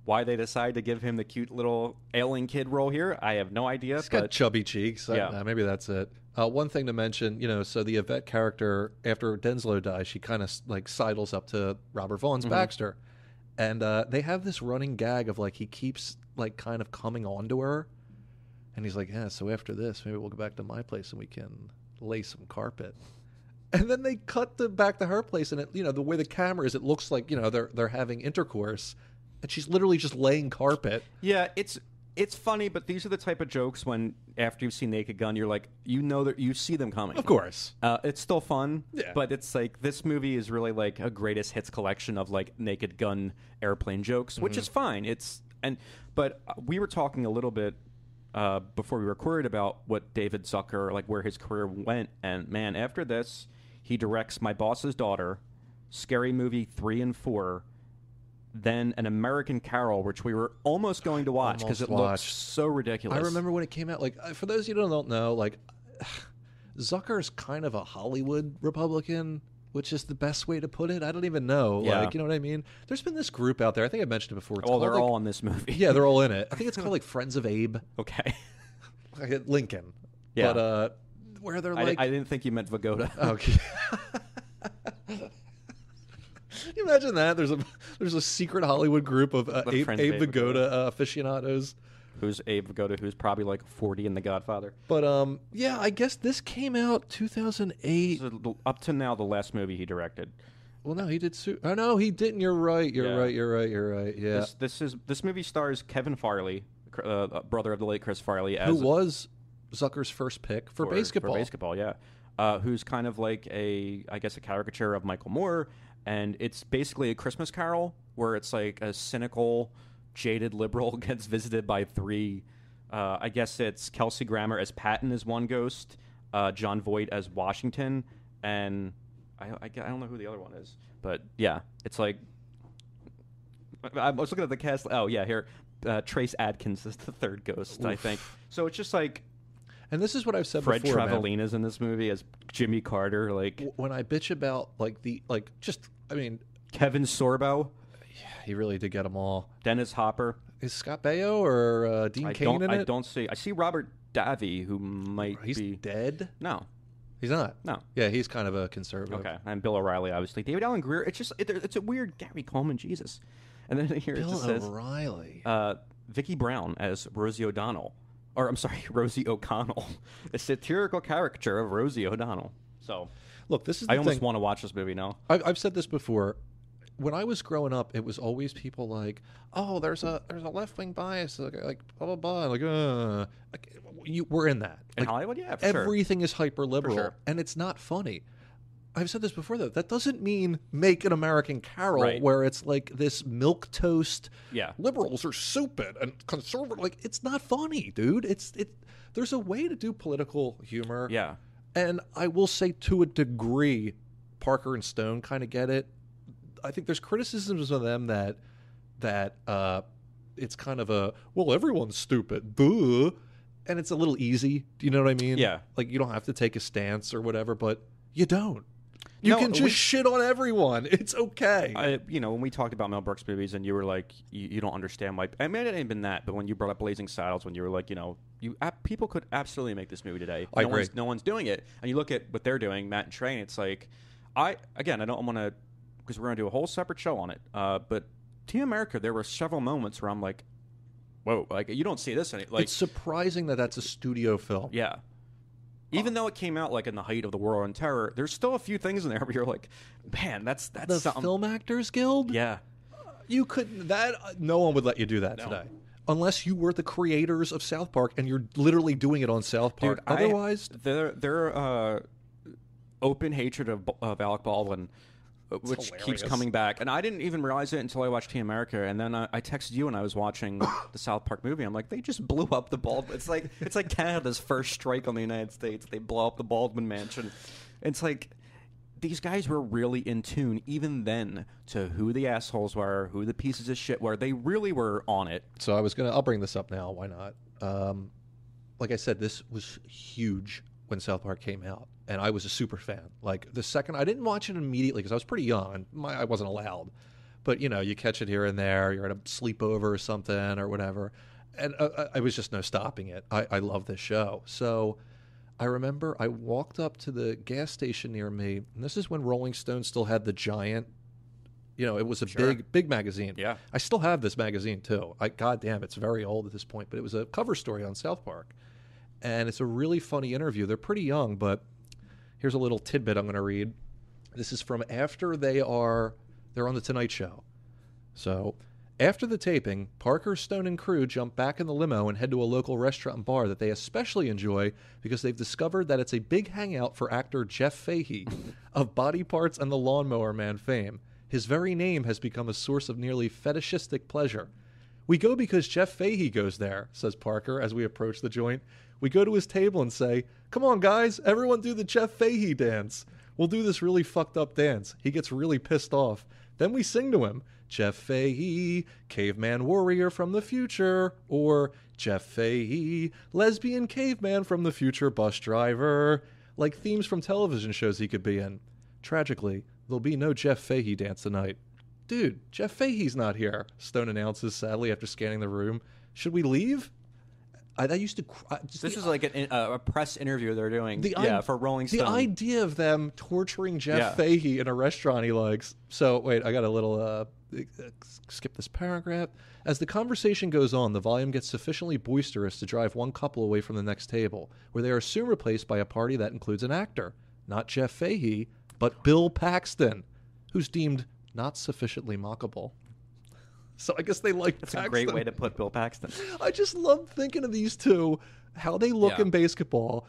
why they decide to give him the cute little ailing kid role here, I have no idea. He's got chubby cheeks. Yeah. Maybe that's it. One thing to mention, so the Yvette character, after Denslow dies, she kind of like sidles up to Robert Vaughn's Baxter. And they have this running gag of like he keeps like kind of coming on to her. And he's like, "Yeah, so after this, maybe we'll go back to my place and we can lay some carpet." And then they cut back to her place, and it, the way the camera is, it looks like, they're having intercourse. And she's literally just laying carpet. Yeah, it's funny, but these are the type of jokes when, after you've seen Naked Gun, you're like, that you see them coming. Of course. It's still fun, yeah. But it's like, this movie is really like a greatest hits collection of like Naked Gun airplane jokes, which is fine. But we were talking a little bit before we recorded about what David Zucker, like where his career went, and man, after this, he directs My Boss's Daughter, Scary Movie 3 and 4, then An American Carol, which we were almost going to watch because it looks so ridiculous. I remember when it came out. Like, for those of you who don't know, like, Zucker's kind of a Hollywood Republican, which is the best way to put it. I don't even know. Yeah. Like, you know what I mean? There's been this group out there. I think I mentioned it before. It's they're called, all in this movie. Yeah, they're all in it. I think it's called like Friends of Abe. Okay. Like Lincoln. Yeah. But where they're like, I didn't think you meant Vagoda. Okay. Can you imagine that? There's a secret Hollywood group of Abe Vigoda aficionados. Who's Abe Vigoda, who's probably like 40 in The Godfather. But yeah, I guess this came out 2008. So up to now, the last movie he directed. Well, no, he did. Oh no, he didn't. You're right. You're right. Yeah. This movie stars Kevin Farley, brother of the late Chris Farley, who was Zucker's first pick for BASEketball. For BASEketball, yeah. Who's kind of like a caricature of Michael Moore, and it's basically A Christmas Carol, where it's like a cynical, jaded liberal gets visited by three. I guess it's Kelsey Grammer as Patton as one ghost, John Voight as Washington, and I don't know who the other one is, but yeah, it's like I was looking at the cast. Oh yeah, here Trace Adkins is the third ghost. Oof. I think so. It's just like, and this is what I've said Fred before. Fred Trevelina's in this movie as Jimmy Carter. Like when I bitch about Kevin Sorbo. Yeah, he really did get them all. Dennis Hopper. Is Scott Baio or Dean Cain in it? I don't see. I see Robert Davi, who might be dead. No. He's not. No. Yeah, he's kind of a conservative. Okay. And Bill O'Reilly, obviously. David Allen Greer. It's just it's a weird Gary Coleman, Jesus. And then here Bill it just says O'Reilly. Vicky Brown as Rosie O'Donnell. Or I'm sorry, Rosie O'Connell. A satirical caricature of Rosie O'Donnell. So look, this is the I almost want to watch this movie now. I've said this before. When I was growing up, it was always people like, "Oh, there's a left-wing bias, like blah blah blah." We're in that. In Hollywood, yeah, for everything is hyper liberal, sure. And it's not funny. I've said this before, though. That doesn't mean Make an American Carol, where it's like this milquetoast. Yeah, liberals are stupid and conservative. Like, it's not funny, dude. There's a way to do political humor. Yeah, and I will say, to a degree, Parker and Stone kind of get it. I think there's criticisms of them that it's kind of everyone's stupid, duh, and it's a little easy. Do you know what I mean? Yeah. Like, you don't have to take a stance or whatever, but you don't. You can just shit on everyone. It's okay. When we talked about Mel Brooks movies, and you were like, you don't understand why. I mean, it ain't been that, but when you brought up Blazing Saddles, when you were like, people could absolutely make this movie today. I agree. No one's doing it, and you look at what they're doing, Matt and Trey, and it's like, I don't want to, because we're going to do a whole separate show on it. But Team America, there were several moments where I'm like, whoa, like, you don't see this. It's surprising that that's a studio film. Yeah. Even though it came out like in the height of the War on Terror, there's still a few things in there where you're like, man, that's the something. Film Actors Guild? Yeah. You couldn't, no one would let you do that today. Unless you were the creators of South Park and you're literally doing it on South Park. Dude, otherwise, their open hatred of Alec Baldwin, which hilarious. Keeps coming back. And I didn't even realize it until I watched Team America. And then I texted you when I was watching the South Park movie. I'm like, they just blew up the Baldwin. It's like Canada's first strike on the United States. They blow up the Baldwin Mansion. It's like, these guys were really in tune, even then, to who the assholes were, who the pieces of shit were. They really were on it. So I'll bring this up now. Why not? Like I said, this was huge when South Park came out, and I was a super fan. Like, the second, I didn't watch it immediately because I was pretty young and I wasn't allowed. But you catch it here and there. You're at a sleepover or something or whatever, and I was just no stopping it. I love this show. So I remember I walked up to the gas station near me, and this is when Rolling Stone still had the giant. It was a big magazine. Yeah, I still have this magazine too. God damn, it's very old at this point, but it was a cover story on South Park. And it's a really funny interview. They're pretty young, but here's a little tidbit I'm going to read. This is from after they're on the Tonight Show. So, after the taping, Parker, Stone, and crew jump back in the limo and head to a local restaurant and bar that they especially enjoy because they've discovered that it's a big hangout for actor Jeff Fahey of Body Parts and the Lawnmower Man fame. His very name has become a source of nearly fetishistic pleasure. We go because Jeff Fahey goes there, says Parker as we approach the joint. We go to his table and say, come on, guys, everyone do the Jeff Fahey dance. We'll do this really fucked up dance. He gets really pissed off. Then we sing to him, Jeff Fahey, caveman warrior from the future, or Jeff Fahey, lesbian caveman from the future bus driver, like themes from television shows he could be in. Tragically, there'll be no Jeff Fahey dance tonight. Dude, Jeff Fahey's not here, Stone announces sadly after scanning the room. Should we leave? I used to. This is like a press interview they're doing. For Rolling Stone. The idea of them torturing Jeff Fahey in a restaurant he likes. So wait, I got a little skip this paragraph. As the conversation goes on, the volume gets sufficiently boisterous to drive one couple away from the next table, where they are soon replaced by a party that includes an actor, not Jeff Fahey, but Bill Paxton, who's deemed not sufficiently mockable. So I guess they like That's Paxton. a great way to put Bill Paxton. I just love thinking of these two, how they look in BASEketball.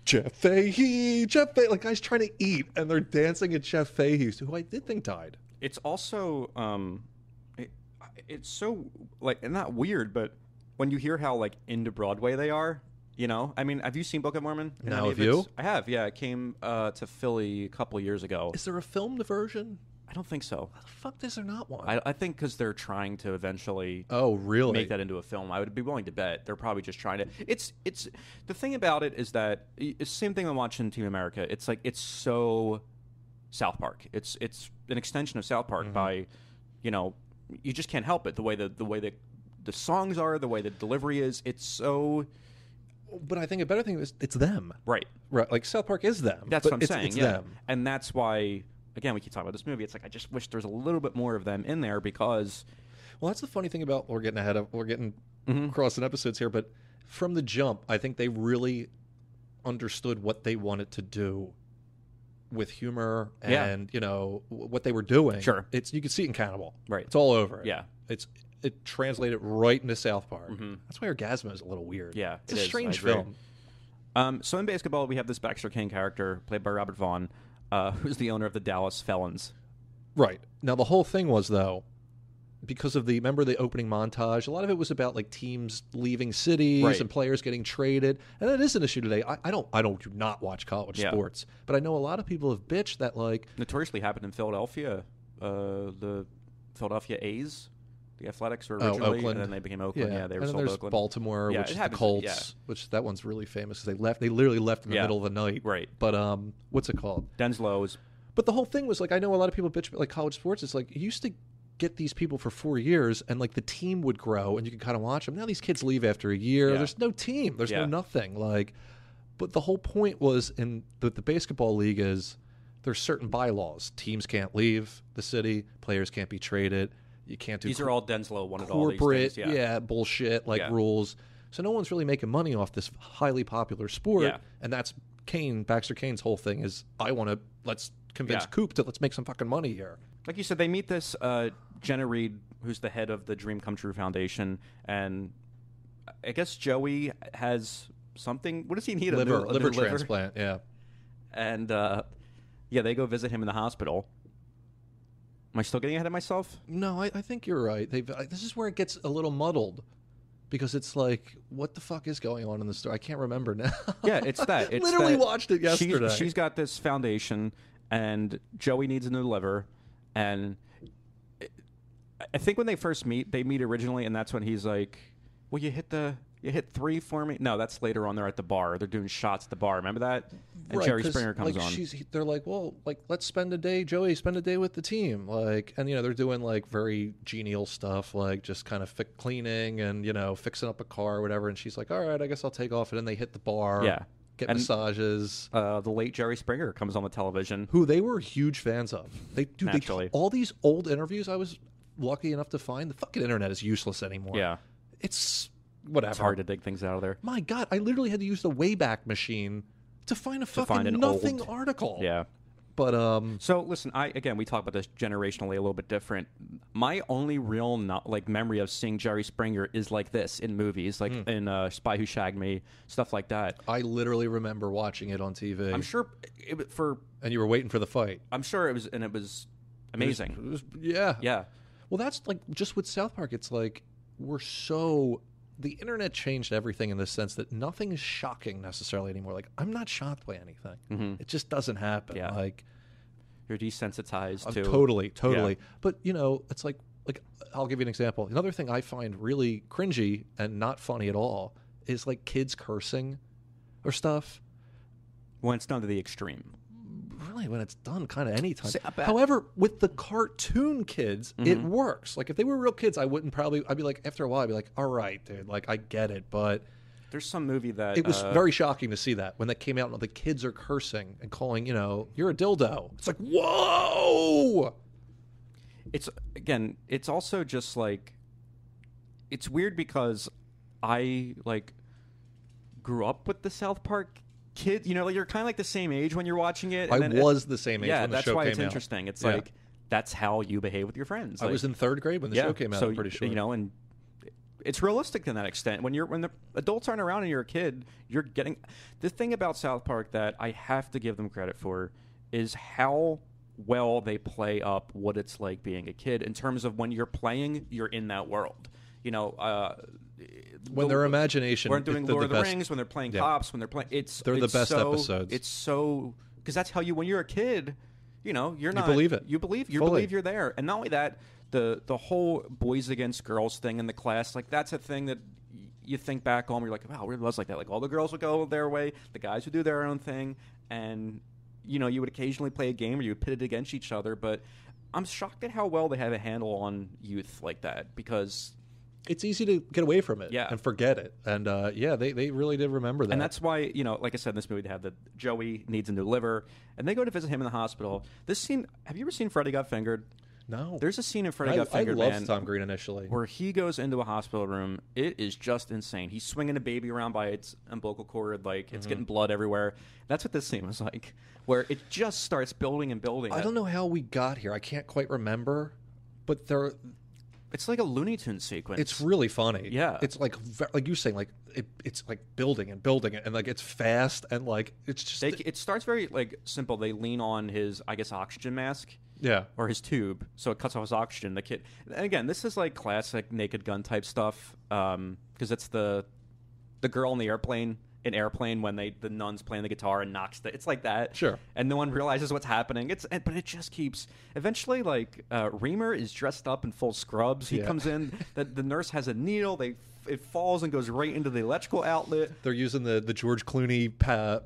Jeff Fahey, like guys trying to eat, and they're dancing at Jeff Fahey's, who I did think died. It's also, it's so, like, not weird, but when you hear how, like, into Broadway they are, you know? I mean, have you seen Book of Mormon? No, have you? I have, yeah. It came to Philly a couple years ago. Is there a filmed version? I don't think so. How the fuck is there not one? I think because they're trying to eventually make that into a film. I would be willing to bet they're probably just trying to. It's the thing about it is that it's the same thing I'm watching Team America. It's like it's so South Park. It's an extension of South Park by, you know, you just can't help it. The way the songs are, the way the delivery is, it's so. But I think a better thing is it's them. Right. Like South Park is them. That's what I'm saying. It's yeah. them. And that's why. Again, we keep talking about this movie. It's like I just wish there's a little bit more of them in there because. Well, that's the funny thing about we're getting crossing episodes here, but from the jump, I think they really understood what they wanted to do with humor and you know what they were doing. Sure, you can see it in Cannibal. Right, it's all over it. Yeah, it translated right into South Park. That's why Orgasmo is a little weird. Yeah, it's a strange film. So in BASEketball, we have this Baxter Kane character played by Robert Vaughn. Who's the owner of the Dallas Felons. Right. Now, the whole thing was, though, because of remember the opening montage, a lot of it was about, like, teams leaving cities and players getting traded. And that is an issue today. I do not watch college sports, but I know a lot of people have bitched that, like... Notoriously happened in Philadelphia. The Philadelphia A's, the Athletics were originally, Oakland. And then they became Oakland. Yeah, they were and sold there's to Oakland. Baltimore, which is the Colts, which that one's really famous because they literally left in the middle of the night. Right. But what's it called? Denslow. But the whole thing was like I know a lot of people bitch about like college sports. It's like you used to get these people for 4 years and like the team would grow and you could kind of watch them. Now these kids leave after a year. Yeah. There's no team. There's no nothing. Like, but the whole point was in the BASEketball league is there's certain bylaws. Teams can't leave the city. Players can't be traded. You can't do. These are all Denslow wanted corporate, all these things. Bullshit like rules. So no one's really making money off this highly popular sport. Yeah. And that's Baxter Kane's whole thing is let's convince Coop to let's make some fucking money here. Like you said, they meet this Jenna Reed, who's the head of the Dream Come True Foundation, and I guess Joey has something. What does he need? Liver transplant. Yeah. And they go visit him in the hospital. Am I still getting ahead of myself? No, I think you're right. This is where it gets a little muddled because it's like, what the fuck is going on in the story? I can't remember now. Yeah, it's that. It's literally that watched it yesterday. She's got this foundation, and Joey needs a new liver. And I think when they first meet, they meet originally, and that's when he's like, "Well, you hit 3 for me." No, that's later on. They're at the bar. They're doing shots at the bar. Remember that? And right, Jerry Springer comes on. They're like, well, like let's spend a day, Joey, spend a day with the team, like, and they're doing like very genial stuff, like just kind of cleaning and fixing up a car or whatever. And she's like, all right, I guess I'll take off. And then they hit the bar, get massages. The late Jerry Springer comes on the television, who they were huge fans of. Naturally. All these old interviews I was lucky enough to find. The fucking internet is useless anymore. Yeah, it's whatever. It's hard to dig things out of there. My God, I literally had to use the Wayback Machine to find an nothing old article. Yeah. But so listen, we talk about this generationally a little bit different. My only real memory of seeing Jerry Springer is like this in movies, like in Spy Who Shagged Me, stuff like that. I literally remember watching it on TV. I'm sure and you were waiting for the fight. I'm sure it was amazing. It was yeah. Yeah. Well, that's like just with South Park. It's like the internet changed everything in the sense that nothing is shocking necessarily anymore. Like, I'm not shocked by anything. Mm-hmm. It just doesn't happen. Yeah. Like, you're desensitized to totally. Yeah. But it's like I'll give you an example. Another thing I find really cringy and not funny at all is like kids cursing or stuff. When it's done to the extreme. really when it's done kind of anytime. See, However, with the cartoon kids, it works. Like if they were real kids, I'd be like, after a while, I'd be like, all right, dude, like I get it, but there's some movie that it was very shocking to see that when that came out and the kids are cursing and calling, you're a dildo. It's like, whoa. It's also just like, it's weird because I like grew up with the South Park kids. Like you're kind of like the same age when you're watching it. And I was the same age when the show came out. Yeah, that's why it's interesting. It's like that's how you behave with your friends. I was in 3rd grade when the show came out. So, I'm pretty sure. And it's realistic to that extent. When the adults aren't around and you're a kid, you're getting the thing about South Park that I have to give them credit for is how well they play up what it's like being a kid in terms of when you're playing, you're in that world. When their imagination, we're doing Lord of the Rings, when they're playing cops, when they're playing, they're the best episodes. It's so because that's how when you're a kid, you're not. You believe it. You believe you're there, and not only that, the whole boys against girls thing in the class, like that's a thing that you think back on. Where you're like, wow, it was like that. Like all the girls would go their way, the guys would do their own thing, and you would occasionally play a game where you would pit it against each other. But I'm shocked at how well they have a handle on youth like that because it's easy to get away from it and forget it. And they really did remember that. And that's why, like I said in this movie, they have the Joey needs a new liver, and they go to visit him in the hospital. This scene, have you ever seen Freddy Got Fingered? No. There's a scene in Freddy Got Fingered, I loved Tom Green initially. Where he goes into a hospital room. It is just insane. He's swinging a baby around by its umbilical cord, like it's getting blood everywhere. That's what this scene was like, where it just starts building and building. I don't know how we got here. I can't quite remember, but it's like a Looney Tunes sequence. It's really funny. Yeah. It's like you're saying, like it's like building and building it, and like it's fast and like it's just. It starts very like simple. They lean on his, I guess, oxygen mask. Yeah. Or his tube, so it cuts off his oxygen. The kid, and again, this is like classic Naked Gun type stuff, because it's the girl in the airplane. When the nun's playing the guitar and knocks it's like that. Sure. And no one realizes what's happening. But it just keeps. Eventually, like Reamer is dressed up in full scrubs. He comes in. The nurse has a needle. It falls and goes right into the electrical outlet. They're using the George Clooney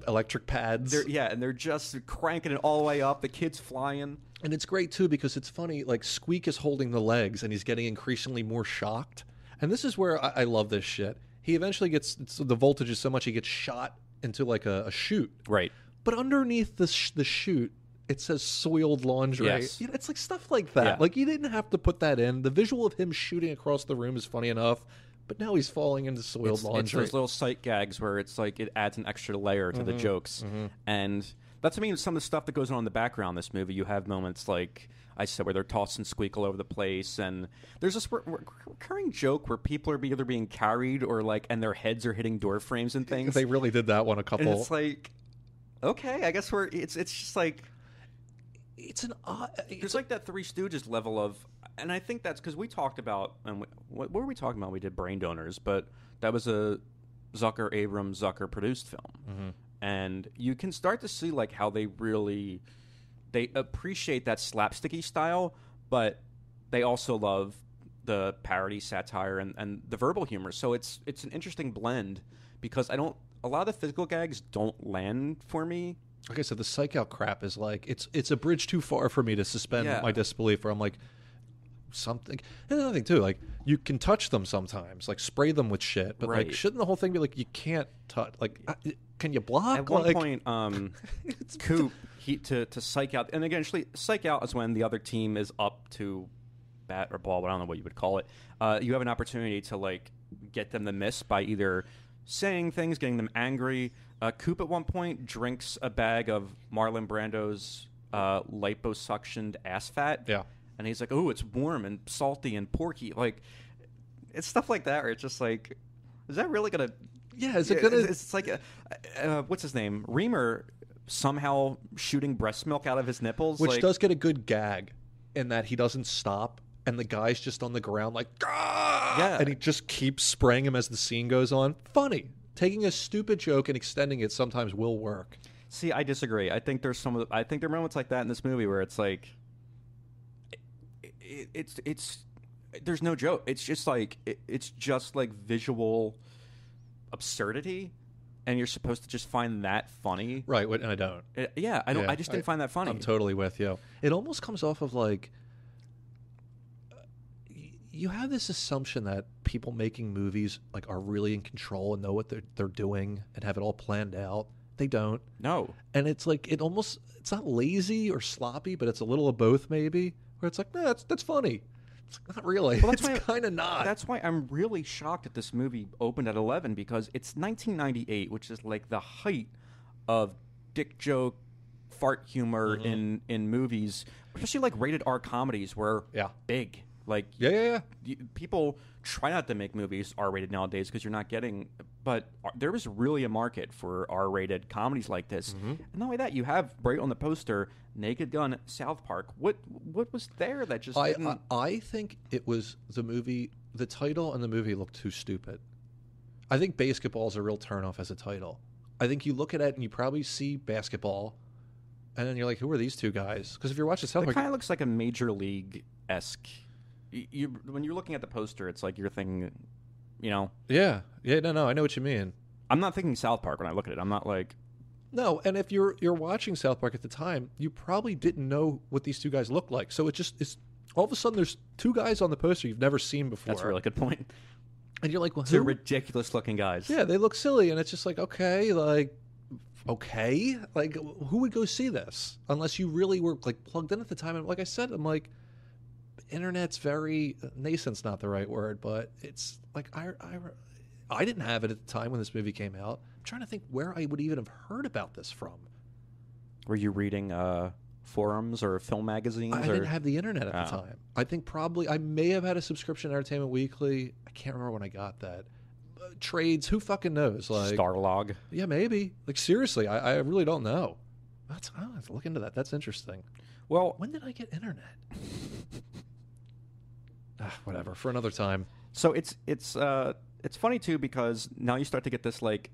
electric pads. And they're just cranking it all the way up. The kid's flying. And it's great too because it's funny. Like Squeak is holding the legs and he's getting increasingly more shocked. And this is where I love this shit. He eventually the voltage is so much he gets shot into like a chute. Right. But underneath the chute, it says soiled lingerie. Yes. It's like stuff like that. Yeah. Like you didn't have to put that in. The visual of him shooting across the room is funny enough. But now he's falling into soiled lingerie. It's those little sight gags where it's like it adds an extra layer to the jokes. And that's, some of the stuff that goes on in the background in this movie. You have moments like I said where they're tossing Squeak all over the place. And there's this recurring joke where people are either being carried or and their heads are hitting door frames and things. They really did that one a couple. And it's like, okay, I guess it's just like... It's an odd... There's like that Three Stooges level of... And I think that's because we talked about... And what were we talking about? We did Brain Donors, but that was a Zucker produced film. And you can start to see how they really... They appreciate that slapsticky style, but they also love the parody, satire, and the verbal humor. So it's an interesting blend because a lot of the physical gags don't land for me. Like I said, the psych out crap is it's a bridge too far for me to suspend my disbelief. Where I'm like, something. And another thing too, you can touch them sometimes, spray them with shit, but shouldn't the whole thing be you can't touch? Can you block? At one point, Coop to psych out, and again, psych out is when the other team is up to bat or ball, but I don't know what you would call it. You have an opportunity to get them to miss by either saying things, getting them angry. Coop at one point drinks a bag of Marlon Brando's liposuctioned ass fat. Yeah. And he's like, "Oh, it's warm and salty and porky." It's stuff like that where it's just is that really gonna? Yeah, is it gonna? It's what's his name? Reamer somehow shooting breast milk out of his nipples, which does get a good gag in that he doesn't stop, and the guy's just on the ground and he just keeps spraying him as the scene goes on. Funny. Taking a stupid joke and extending it sometimes will work. See, I disagree. I think there's I think there are moments like that in this movie where it's it's there's no joke. It's just it's just visual absurdity, and you're supposed to just find that funny. Right, and I don't. Yeah, I don't. I just didn't find that funny. I'm totally with you. It almost comes off of like you have this assumption that people making movies like are really in control and know what they're doing and have it all planned out. They don't. No. And it's like it's not lazy or sloppy, but it's a little of both maybe. Where it's like, no, that's funny. It's not really. Well, it's kind of not. That's why I'm really shocked that this movie opened at 11 because it's 1998, which is like the height of dick joke, fart humor in movies, especially like rated R comedies were big. Like people try not to make movies R-rated nowadays because you're not getting. But there was really a market for R-rated comedies like this, and not only that, you have right on the poster Naked Gun, South Park. What was there that just didn't... I think it was the movie. The title and the movie looked too stupid. I think BASEketball is a real turnoff as a title. I think you look at it and you probably see basketball, and then you're like, who are these two guys? Because if you're watching South Park, it kind of looks like a Major League-esque. When you're looking at the poster, it's like you're thinking, no, I know what you mean. I'm not thinking South Park when I look at it. I'm not like, no. And if you're watching South Park at the time, you probably didn't know what these two guys look like. So it's all of a sudden there's two guys on the poster you've never seen before. That's a really good point. And you're like, well, they're ridiculous looking guys. Yeah, they look silly, and it's just like, okay, like who would go see this unless you really were like plugged in at the time? And like I said, I'm like, internet's very nascent's not the right word, but it's like I didn't have it at the time when this movie came out. I'm trying to think where I would even have heard about this from. Were you reading forums or film magazines? I didn't have the internet at the time. I think probably I may have had a subscription to Entertainment Weekly. I can't remember when I got that. Trades, who fucking knows? Like Starlog. Yeah, maybe. Like seriously, I really don't know. I'll have to look into that. That's interesting. Well, when did I get internet? Whatever, for another time. So it's funny too because now you start to get this like,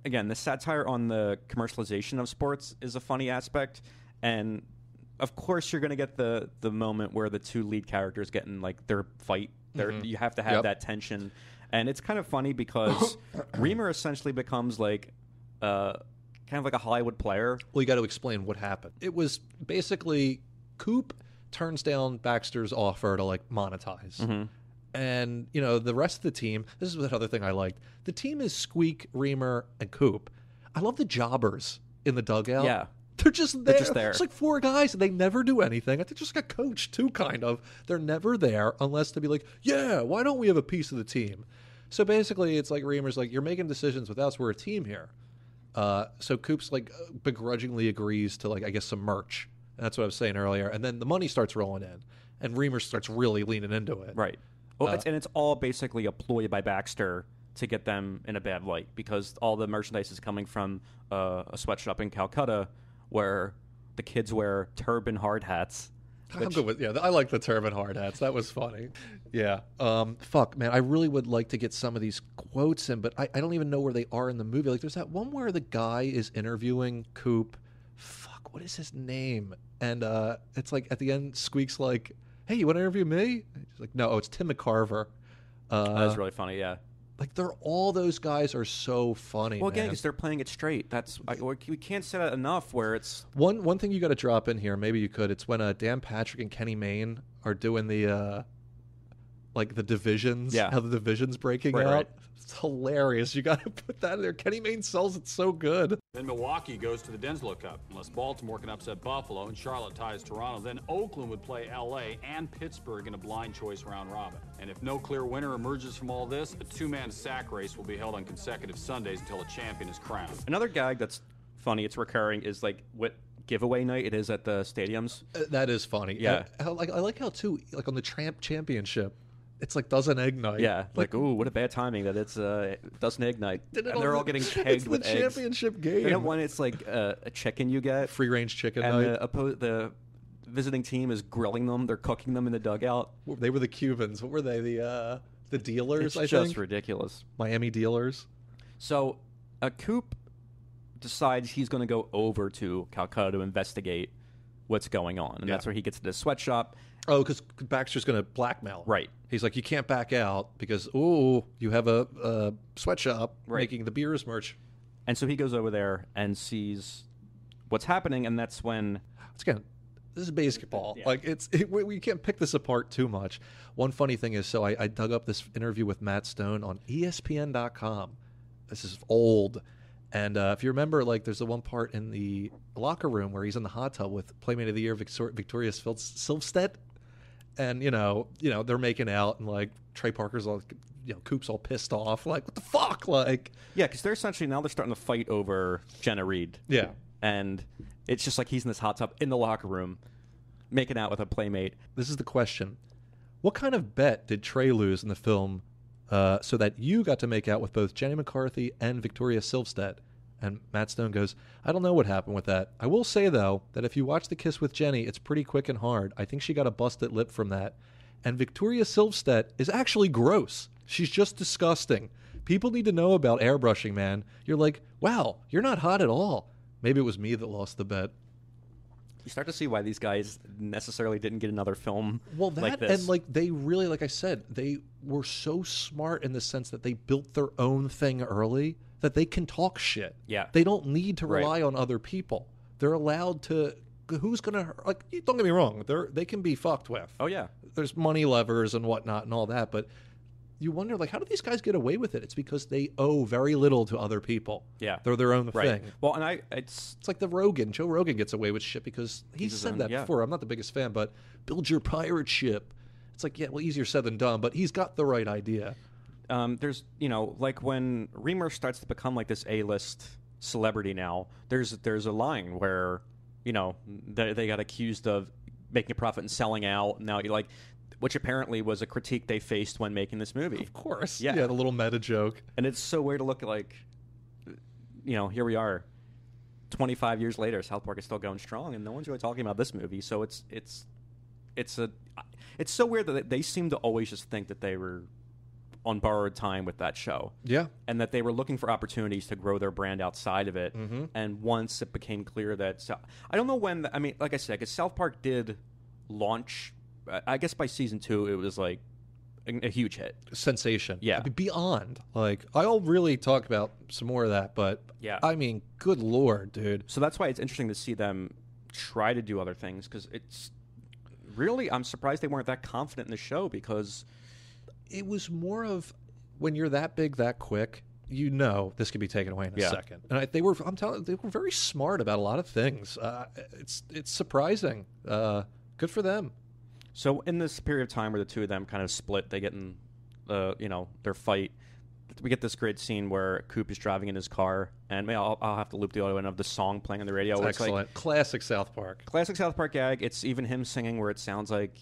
again, the satire on the commercialization of sports is a funny aspect, and of course you're going to get the moment where the two lead characters get in like their fight. You have to have that tension, and it's kind of funny because Reamer essentially becomes like kind of like a Hollywood player. Well, you got to explain what happened. It was basically Coop turns down Baxter's offer to like monetize. And, the rest of the team, this is another thing I liked. The team is Squeak, Reamer, and Coop. I love the jobbers in the dugout. Yeah. They're just there. They're just there. It's like four guys, and they never do anything. I think just got coached too, kind of. They're never there unless to be like, yeah, why don't we have a piece of the team? So basically, it's like Reamer's like, you're making decisions with us. We're a team here. So Coop's like begrudgingly agrees to like, I guess, some merch. And that's what I was saying earlier. And then the money starts rolling in, and Reamer starts really leaning into it. Right. Well, it's all basically a ploy by Baxter to get them in a bad light because all the merchandise is coming from a sweatshop in Calcutta where the kids wear turban hard hats. I'm good with, I like the turban hard hats. That was funny. Yeah. Fuck, man. I really would like to get some of these quotes in, but I don't even know where they are in the movie. Like, there's that one where the guy is interviewing Coop. Fuck, what is his name? And it's like at the end, Squeak's like, hey, you want to interview me? He's like, no, it's Tim McCarver. That was really funny, yeah. Like, all those guys are so funny. Well, again, because they're playing it straight. We can't say that enough. Where it's one thing you got to drop in here. Maybe you could. It's when Dan Patrick and Kenny Mayne are doing the the divisions. Yeah, how the divisions breaking out. Right. It's hilarious. You got to put that in there. Kenny Mayne sells it so good. Then Milwaukee goes to the Denslow Cup. Unless Baltimore can upset Buffalo and Charlotte ties Toronto, then Oakland would play L.A. and Pittsburgh in a blind choice round robin. And if no clear winner emerges from all this, a two-man sack race will be held on consecutive Sundays until a champion is crowned. Another gag that's funny, it's recurring, is like what giveaway night it is at the stadiums. That is funny. Yeah. I like how, too, like on the championship, it's like dozen egg night. Yeah, like ooh, what a bad timing that it's dozen egg night. And they're all getting pegged with eggs. It's the championship game. And one, it's like a chicken you get. Free range chicken and night. The visiting team is grilling them. They're cooking them in the dugout. They were the Cubans. What were they? The dealers, it's just ridiculous. Miami dealers. So Coop decides he's going to go over to Calcutta to investigate what's going on. And that's where he gets to the sweatshop. Oh, because Baxter's going to blackmail him. Right. He's like, you can't back out because, you have a sweatshop making the beers merch. And so he goes over there and sees what's happening, and that's when... Again, this is basketball. Yeah. Like, we can't pick this apart too much. One funny thing is, so I dug up this interview with Matt Stone on ESPN.com. This is old. And if you remember, like, there's the one part in the locker room where he's in the hot tub with Playmate of the Year Victoria Silvstedt. And, you know, they're making out, and, like, Trey Parker's all, Coop's all pissed off. Like, what the fuck? Like... Yeah, because they're essentially, now they're starting to fight over Jenna Reed. Yeah. And it's just like he's in this hot tub in the locker room making out with a playmate. This is the question. What kind of bet did Trey lose in the film so that you got to make out with both Jenny McCarthy and Victoria Silvstedt? And Matt Stone goes, I don't know what happened with that. I will say, though, that if you watch the kiss with Jenny, it's pretty quick and hard. I think she got a busted lip from that. And Victoria Silvstedt is actually gross. She's just disgusting. People need to know about airbrushing, man. You're like, wow, you're not hot at all. Maybe it was me that lost the bet. You start to see why these guys necessarily didn't get another film like this. And, like, they really, like I said, they were so smart in the sense that they built their own thing early that they can talk shit. Yeah. They don't need to rely on other people. They're allowed to... Who's going to... Like, don't get me wrong. They can be fucked with. Oh, yeah. There's money levers and whatnot and all that, but... You wonder, like, how do these guys get away with it? It's because they owe very little to other people. Yeah. They're their own thing. Well, and it's like the Rogan. Joe Rogan gets away with shit because he's said that before. I'm not the biggest fan, but build your pirate ship. It's like, yeah, well, easier said than done, but he's got the right idea. There's, like when Reamer starts to become like this A-list celebrity now, there's a line where, they got accused of making a profit and selling out. Now you're like... Which apparently was a critique they faced when making this movie. Of course. Yeah, the little meta joke. And it's so weird to look at, like, here we are, 25 years later, South Park is still going strong, and no one's really talking about this movie. So it's so weird that they seem to always just think that they were on borrowed time with that show. Yeah. And that they were looking for opportunities to grow their brand outside of it. Mm-hmm. And once it became clear that... I don't know when... like I said, because South Park did launch... I guess by season 2, it was like a huge hit. Sensation. Yeah. Beyond. Like, I'll really talk about some more of that, but yeah. I mean, good Lord, dude. So that's why it's interesting to see them try to do other things, because it's really, I'm surprised they weren't that confident in the show, because it was more of when you're that big, that quick, this could be taken away in a second. And they were very smart about a lot of things. It's surprising. Good for them. So in this period of time where the two of them kind of split, they get in, their fight. We get this great scene where Coop is driving in his car, and I'll have to loop the audio in of the song playing on the radio. Excellent. Like, classic South Park. Classic South Park gag. It's even him singing where it sounds like,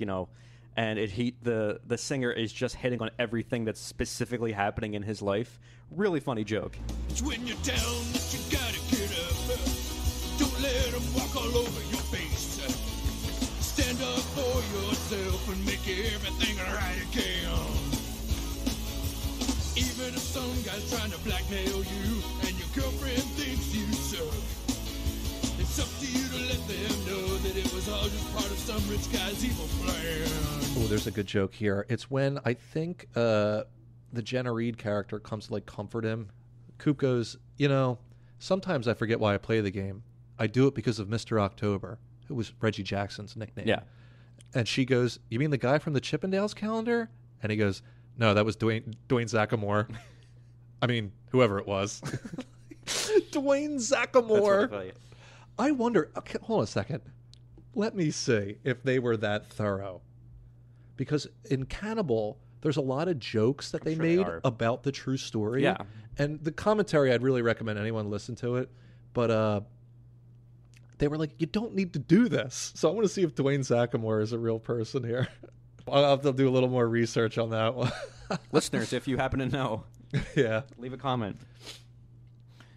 and the singer is just hitting on everything that's specifically happening in his life. Really funny joke. It's when you're down that you gotta get up. Don't let them walk all over your face. Stand up for yourself and make everything right again. Even if some guy's trying to blackmail you and your girlfriend thinks you suck, it's up to you to let them know that it was all just part of some rich guy's evil plan. Oh, there's a good joke here. It's when I think the Jenna Reed character comes to, like, comfort him. Coop goes, sometimes I forget why I play the game. I do it because of Mr. October. It was Reggie Jackson's nickname. Yeah. And she goes, you mean the guy from the Chippendales calendar? And he goes, no, that was Dwayne Zackamore. I mean, whoever it was. Dwayne Zackamore. That's I wonder, okay, hold on a second. Let me see if they were that thorough. Because in Cannibal, there's a lot of jokes that they made about the true story. Yeah. And the commentary, I'd really recommend anyone listen to it. But they were like, you don't need to do this. So I want to see if Dwayne Zackamore is a real person here. I'll have to do a little more research on that one. Listeners, if you happen to know, leave a comment.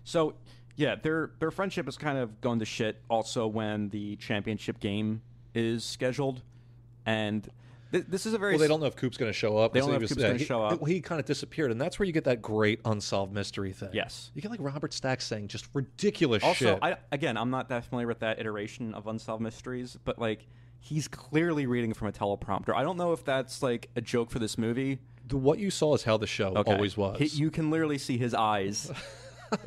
So, yeah, their friendship is kind of going to shit also when the championship game is scheduled. And this is a very... Well, they don't know if Coop's going to show up. They don't know if Coop's going to show up. He kind of disappeared, and that's where you get that great unsolved mystery thing. Yes. You get, like, Robert Stack saying just ridiculous shit. Also, I'm not that familiar with that iteration of Unsolved Mysteries, but, like, he's clearly reading from a teleprompter. I don't know if that's, like, a joke for this movie. What you saw is how the show always was. You can literally see his eyes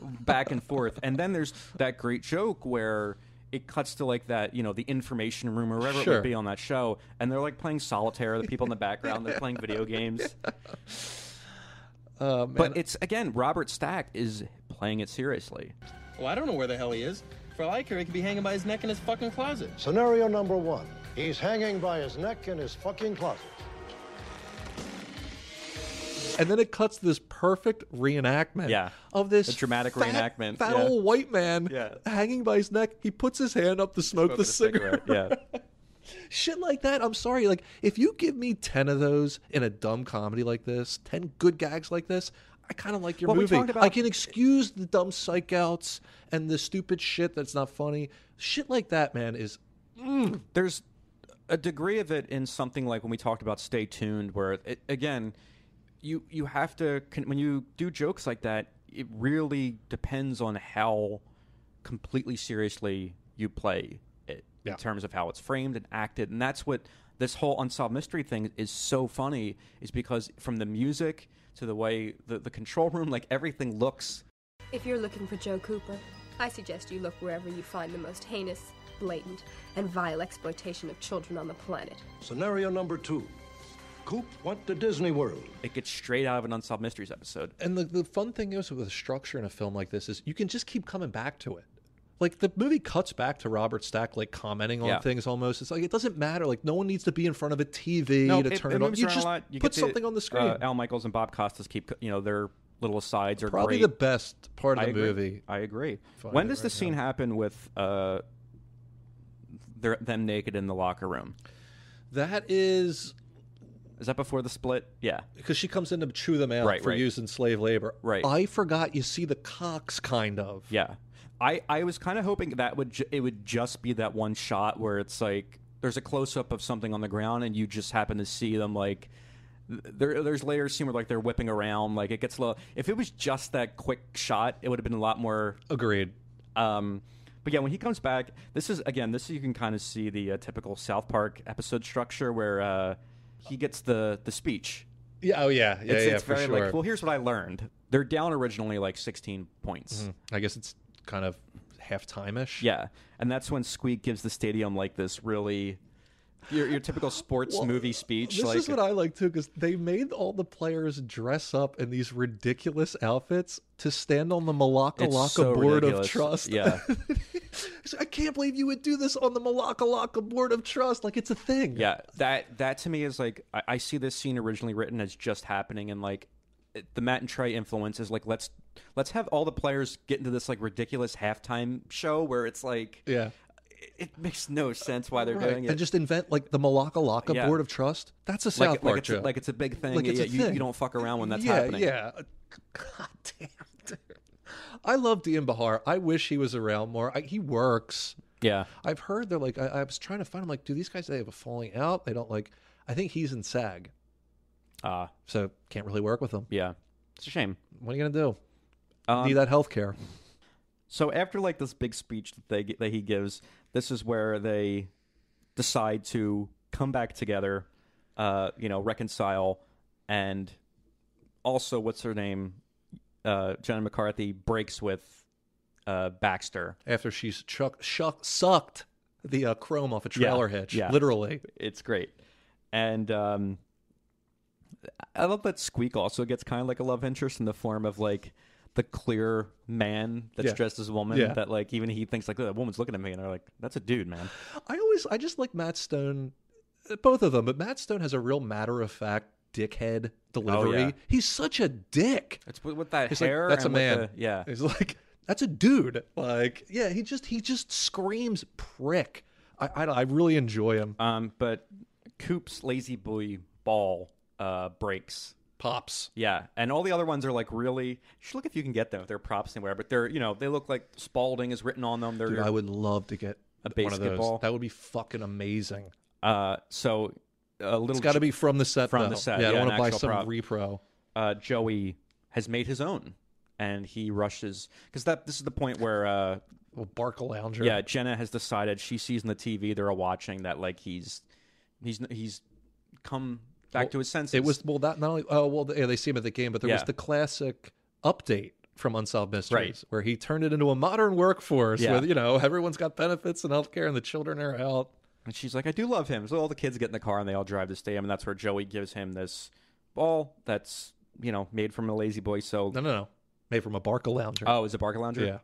back and forth. And then there's that great joke where it cuts to like that, you know, the information room or wherever it would be on that show, and they're like playing solitaire. The people in the background, they're playing video games. But it's, again, Robert Stack is playing it seriously. Well, I don't know where the hell he is. For all I care, he could be hanging by his neck in his fucking closet. Scenario number 1. He's hanging by his neck in his fucking closet. And then it cuts to this perfect reenactment of this dramatic reenactment. Fat old white man hanging by his neck. He puts his hand up to smoke the cigarette. Shit like that. I'm sorry. Like, if you give me 10 of those in a dumb comedy like this, 10 good gags like this, I kind of like your movie. I can excuse the dumb psych outs and the stupid shit that's not funny. Shit like that, man, is... There's a degree of it in something like when we talked about Stay Tuned, where, again... You have to, when you do jokes like that, it really depends on how completely seriously you play it in terms of how it's framed and acted. And that's what this whole Unsolved Mystery thing is so funny, is because from the music to the way the control room, like everything looks. If you're looking for Joe Cooper, I suggest you look wherever you find the most heinous, blatant, and vile exploitation of children on the planet. Scenario number 2. Coop went to Disney World. It gets straight out of an Unsolved Mysteries episode. And the fun thing is with the structure in a film like this is you can just keep coming back to it. Like, the movie cuts back to Robert Stack, like, commenting on things almost. It's like, it doesn't matter. Like, no one needs to be in front of a TV to turn it on. You just put something on the screen. Al Michaels and Bob Costas keep, their little asides are probably great. The best part of the movie. I agree. When does the scene happen with them naked in the locker room? That is... Is that before the split? Yeah. Because she comes in to chew them out for using slave labor. Right. I forgot you see the cocks, kind of. Yeah. I was kind of hoping that it would just be that one shot where it's like there's a close-up of something on the ground and you just happen to see them, like... There's later scene where, like, they're whipping around. Like, it gets low. If it was just that quick shot, it would have been a lot more... Agreed. But yeah, when he comes back, this is you can kind of see the typical South Park episode structure where... he gets the speech. Yeah. Oh, yeah. It's for very sure. like, well, here's what I learned. They're down originally like 16 points. I guess it's kind of halftime-ish. Yeah, and that's when Squeak gives the stadium like this really your typical sports movie speech. This is what I like too, because they made all the players dress up in these ridiculous outfits to stand on the Malacca Board of Trust. Yeah. I can't believe you would do this on the Malacca Board of Trust. Like, it's a thing. Yeah, that to me is like, I see this scene originally written as just happening, and like the Matt and Trey influence is like, let's have all the players get into this like ridiculous halftime show where it's like, it makes no sense why they're doing it. And just invent like the Malacca Board of Trust. That's a South Park joke. Like it's a big thing. Like it's a thing. You don't fuck around when that's happening. Yeah. God damn, dude. I love Dean Bahar. I wish he was around more. He works. Yeah. I've heard they're like, I was trying to find, I'm like, do these guys, they have a falling out? They don't like, I think he's in SAG. So can't really work with him. Yeah. It's a shame. What are you going to do? Need that health care. So after like this big speech that he gives, this is where they decide to come back together, reconcile, and also, what's her name? Jenna McCarthy breaks with Baxter after she's sucked the chrome off a trailer hitch. Yeah. Literally, it's great. And I love that Squeak also gets kind of like a love interest in the form of like the clear man that's dressed as a woman. That like even he thinks like, oh, that woman's looking at me, and they're like, that's a dude, man. I just like Matt Stone, both of them, but Matt Stone has a real matter of fact dickhead delivery. Oh, yeah. He's such a dick. It's with that He's hair. Like, that's a man. Yeah. He's like, that's a dude. Like, yeah, he just screams prick. I really enjoy him. But Coop's lazy boy ball breaks. Pops. Yeah. And all the other ones are like really, you should look if you can get them if they're props anywhere, but they're, they look like Spalding is written on them. Dude, I would love to get a BASEketball. That would be fucking amazing. So a little. It's got to be from the set. From the set. Yeah, I don't want to buy some prop. repro. Joey has made his own, and he rushes because this is the point where Barca Lounger. Yeah, Jenna has decided she sees on the TV they're all watching that like he's come back to his senses. It was that not only they see him at the game, but there was the classic update from Unsolved Mysteries, Right. where he turned it into a modern workforce Yeah. with, everyone's got benefits and healthcare and the children are out. And she's like, I do love him. So all the kids get in the car and they all drive to stadium, and that's where Joey gives him this ball that's, made from a lazy boy. So No. Made from a Barca Lounger. Oh, is it Barca Lounger? Yeah.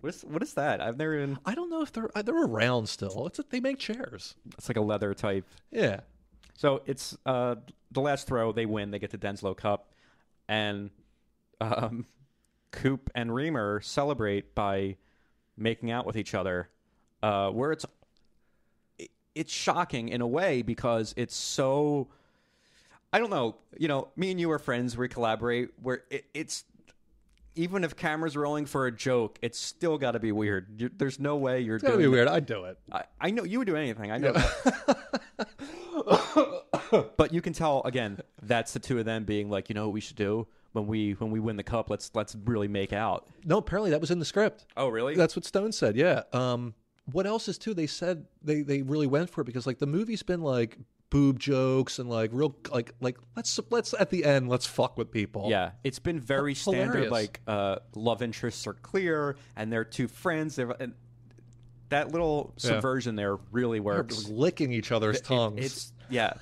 What is that? I've never even... I don't know if they're around still. They make chairs. It's like a leather type. Yeah. So it's the last throw. They win. They get the Denslow Cup. And Coop and Reamer celebrate by making out with each other, where it's shocking in a way because it's so... I don't know. Me and you are friends. We collaborate. Where it's... Even if camera's rolling for a joke, it's still got to be weird. There's no way you're It's got to be weird. I'd do it. I know you would do anything. I know that. But you can tell, again, that's the two of them being like, what we should do when we win the cup? Let's really make out. No, apparently that was in the script. Oh, really? That's what Stone said, yeah. What else is, too, they said they really went for it because, the movie's been, boob jokes and real let's at the end let's fuck with people. Yeah, it's been very standard. Hilarious. Love interests are clear and they're two friends. And that little subversion there really works. They're licking each other's tongues. Yeah.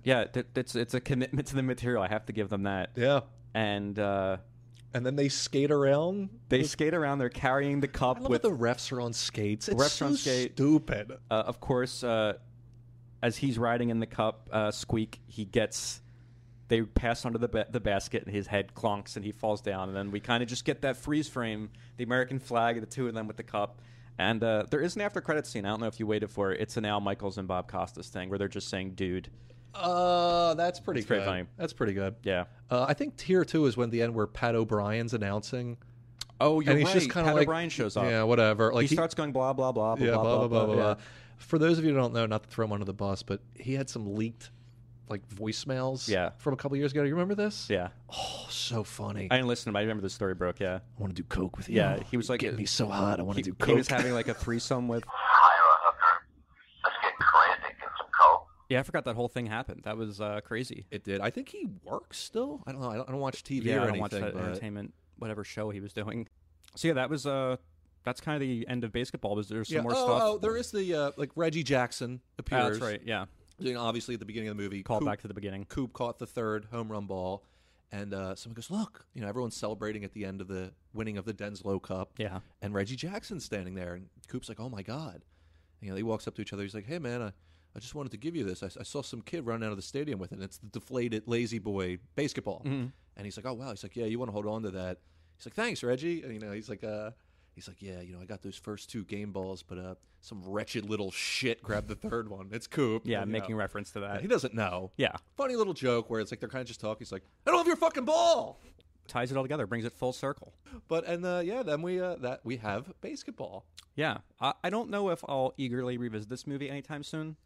It's a commitment to the material. I have to give them that. Yeah. And then they skate around. They're carrying the cup. I love the refs are on skates. It's refs so on skate. Stupid. Of course, as he's riding in the cup, Squeak, they pass under the basket and his head clonks and he falls down. And then we kind of just get that freeze frame, the American flag, the two of them with the cup. And there is an after credits scene. I don't know if you waited for it. It's an Al Michaels and Bob Costas thing where they're just saying "dude." That's pretty good. Pretty funny. That's pretty good. Yeah. I think tier 2 is when the end where Pat O'Brien's announcing. Oh, you're and he's right. just kind of Pat O'Brien shows up. Yeah, whatever. He starts going blah blah blah blah yeah, blah blah blah. blah. For those of you who don't know, not to throw him under the bus, but he had some leaked voicemails. Yeah. From a couple years ago. Do you remember this? Yeah. Oh, so funny. I didn't listen, but I remember the story broke. Yeah. I want to do coke with you. Yeah, he was like, "Get me so hot. I want to do coke." He was having a threesome with. Yeah, I forgot that whole thing happened. That was crazy. It did. I think he works still. I don't know. I don't watch TV Yeah, or I don't anything. watch that entertainment, whatever show he was doing. So yeah, that was that's kind of the end of BASEketball. Was there some more stuff? Oh, there is the Reggie Jackson appears. That's right. Yeah. Obviously at the beginning of the movie, Call back to the beginning. Coop caught the third home run ball, and someone goes, "Look!" Everyone's celebrating at the end of the winning of the Denslow Cup. Yeah. And Reggie Jackson's standing there, and Coop's like, "Oh my God!" He walks up to each other. He's like, "Hey man, I just wanted to give you this. I saw some kid run out of the stadium with it. And it's the deflated lazy boy BASEketball." Mm-hmm. And he's like, "Oh wow." He's like, "Yeah, you want to hold on to that?" He's like, "Thanks, Reggie." And, he's like, "Yeah, I got those first two game balls, but some wretched little shit grabbed the third one. It's Coop." Yeah, making reference to that. He doesn't know. Yeah. Funny little joke where it's like they're kind of just talking. He's like, "I don't have your fucking ball." Ties it all together, brings it full circle. Then we have BASEketball. Yeah, I don't know if I'll eagerly revisit this movie anytime soon.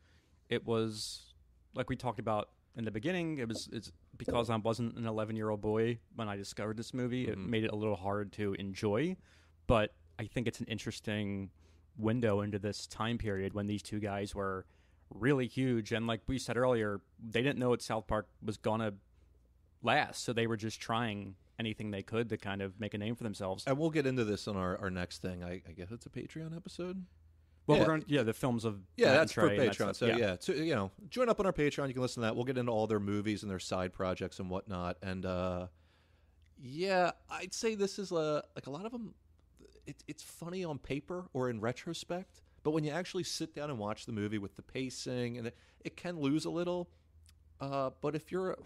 It was like we talked about in the beginning. It's because I wasn't an 11-year-old boy when I discovered this movie. It made it a little hard to enjoy, but I think it's an interesting window into this time period when these two guys were really huge. And like we said earlier, they didn't know what South Park was gonna last, so they were just trying anything they could to kind of make a name for themselves. And we'll get into this on our next thing. I guess it's a Patreon episode. Well, we're going the films of Matt that's and Trey, for Patreon. So join up on our Patreon. You can listen to that. We'll get into all their movies and their side projects and whatnot. And I'd say this is a lot of them. It's funny on paper or in retrospect, but when you actually sit down and watch the movie with the pacing, and it can lose a little. But if you're,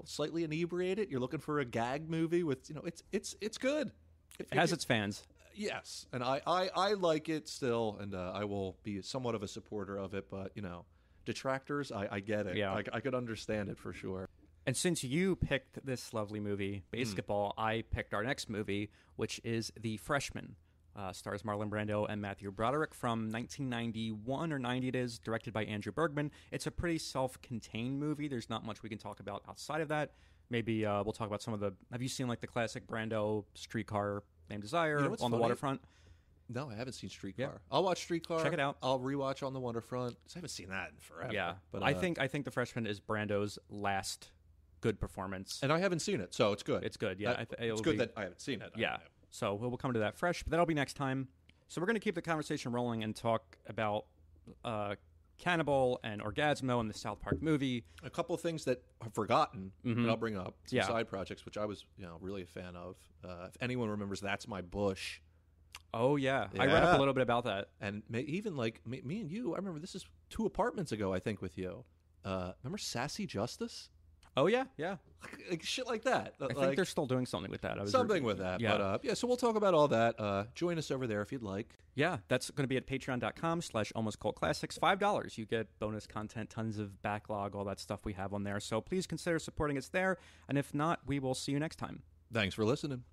slightly inebriated, you're looking for a gag movie with, it's good. It has its fans. Yes, and I like it still, and I will be somewhat of a supporter of it. But detractors, I get it. Yeah, I could understand it for sure. And since you picked this lovely movie, BASEketball, I picked our next movie, which is The Freshman. Stars Marlon Brando and Matthew Broderick from 1991 or 90 it is, directed by Andrew Bergman. It's a pretty self-contained movie. There's not much we can talk about outside of that. Maybe we'll talk about some of the... Have you seen the classic Brando Streetcar Named Desire on funny? The Waterfront? No, I haven't seen Streetcar. Yeah. I'll watch Streetcar. Check it out. I'll rewatch On the Waterfront. I haven't seen that in forever. Yeah, but I think The Freshman is Brando's last good performance. And I haven't seen it, so it's good. It's good, yeah. It's good that I haven't seen it. Yeah. So we'll come to that fresh, but that'll be next time. So we're going to keep the conversation rolling and talk about Cannibal and Orgasmo and the South Park movie. A couple of things that I've forgotten that I'll bring up. Some Yeah. side projects, which I was really a fan of. If anyone remembers That's My Bush. Oh, yeah. I read up a little bit about that. And even like me and you, I remember this is 2 apartments ago, I think, with you. Remember Sassy Justice? Oh, yeah, yeah. Like shit like that. I think they're still doing something with that. With that. Yeah. But so we'll talk about all that. Join us over there if you'd like. Yeah, that's going to be at patreon.com/almostcultclassics. $5. You get bonus content, tons of backlog, all that stuff we have on there. So please consider supporting us there. And if not, we will see you next time. Thanks for listening.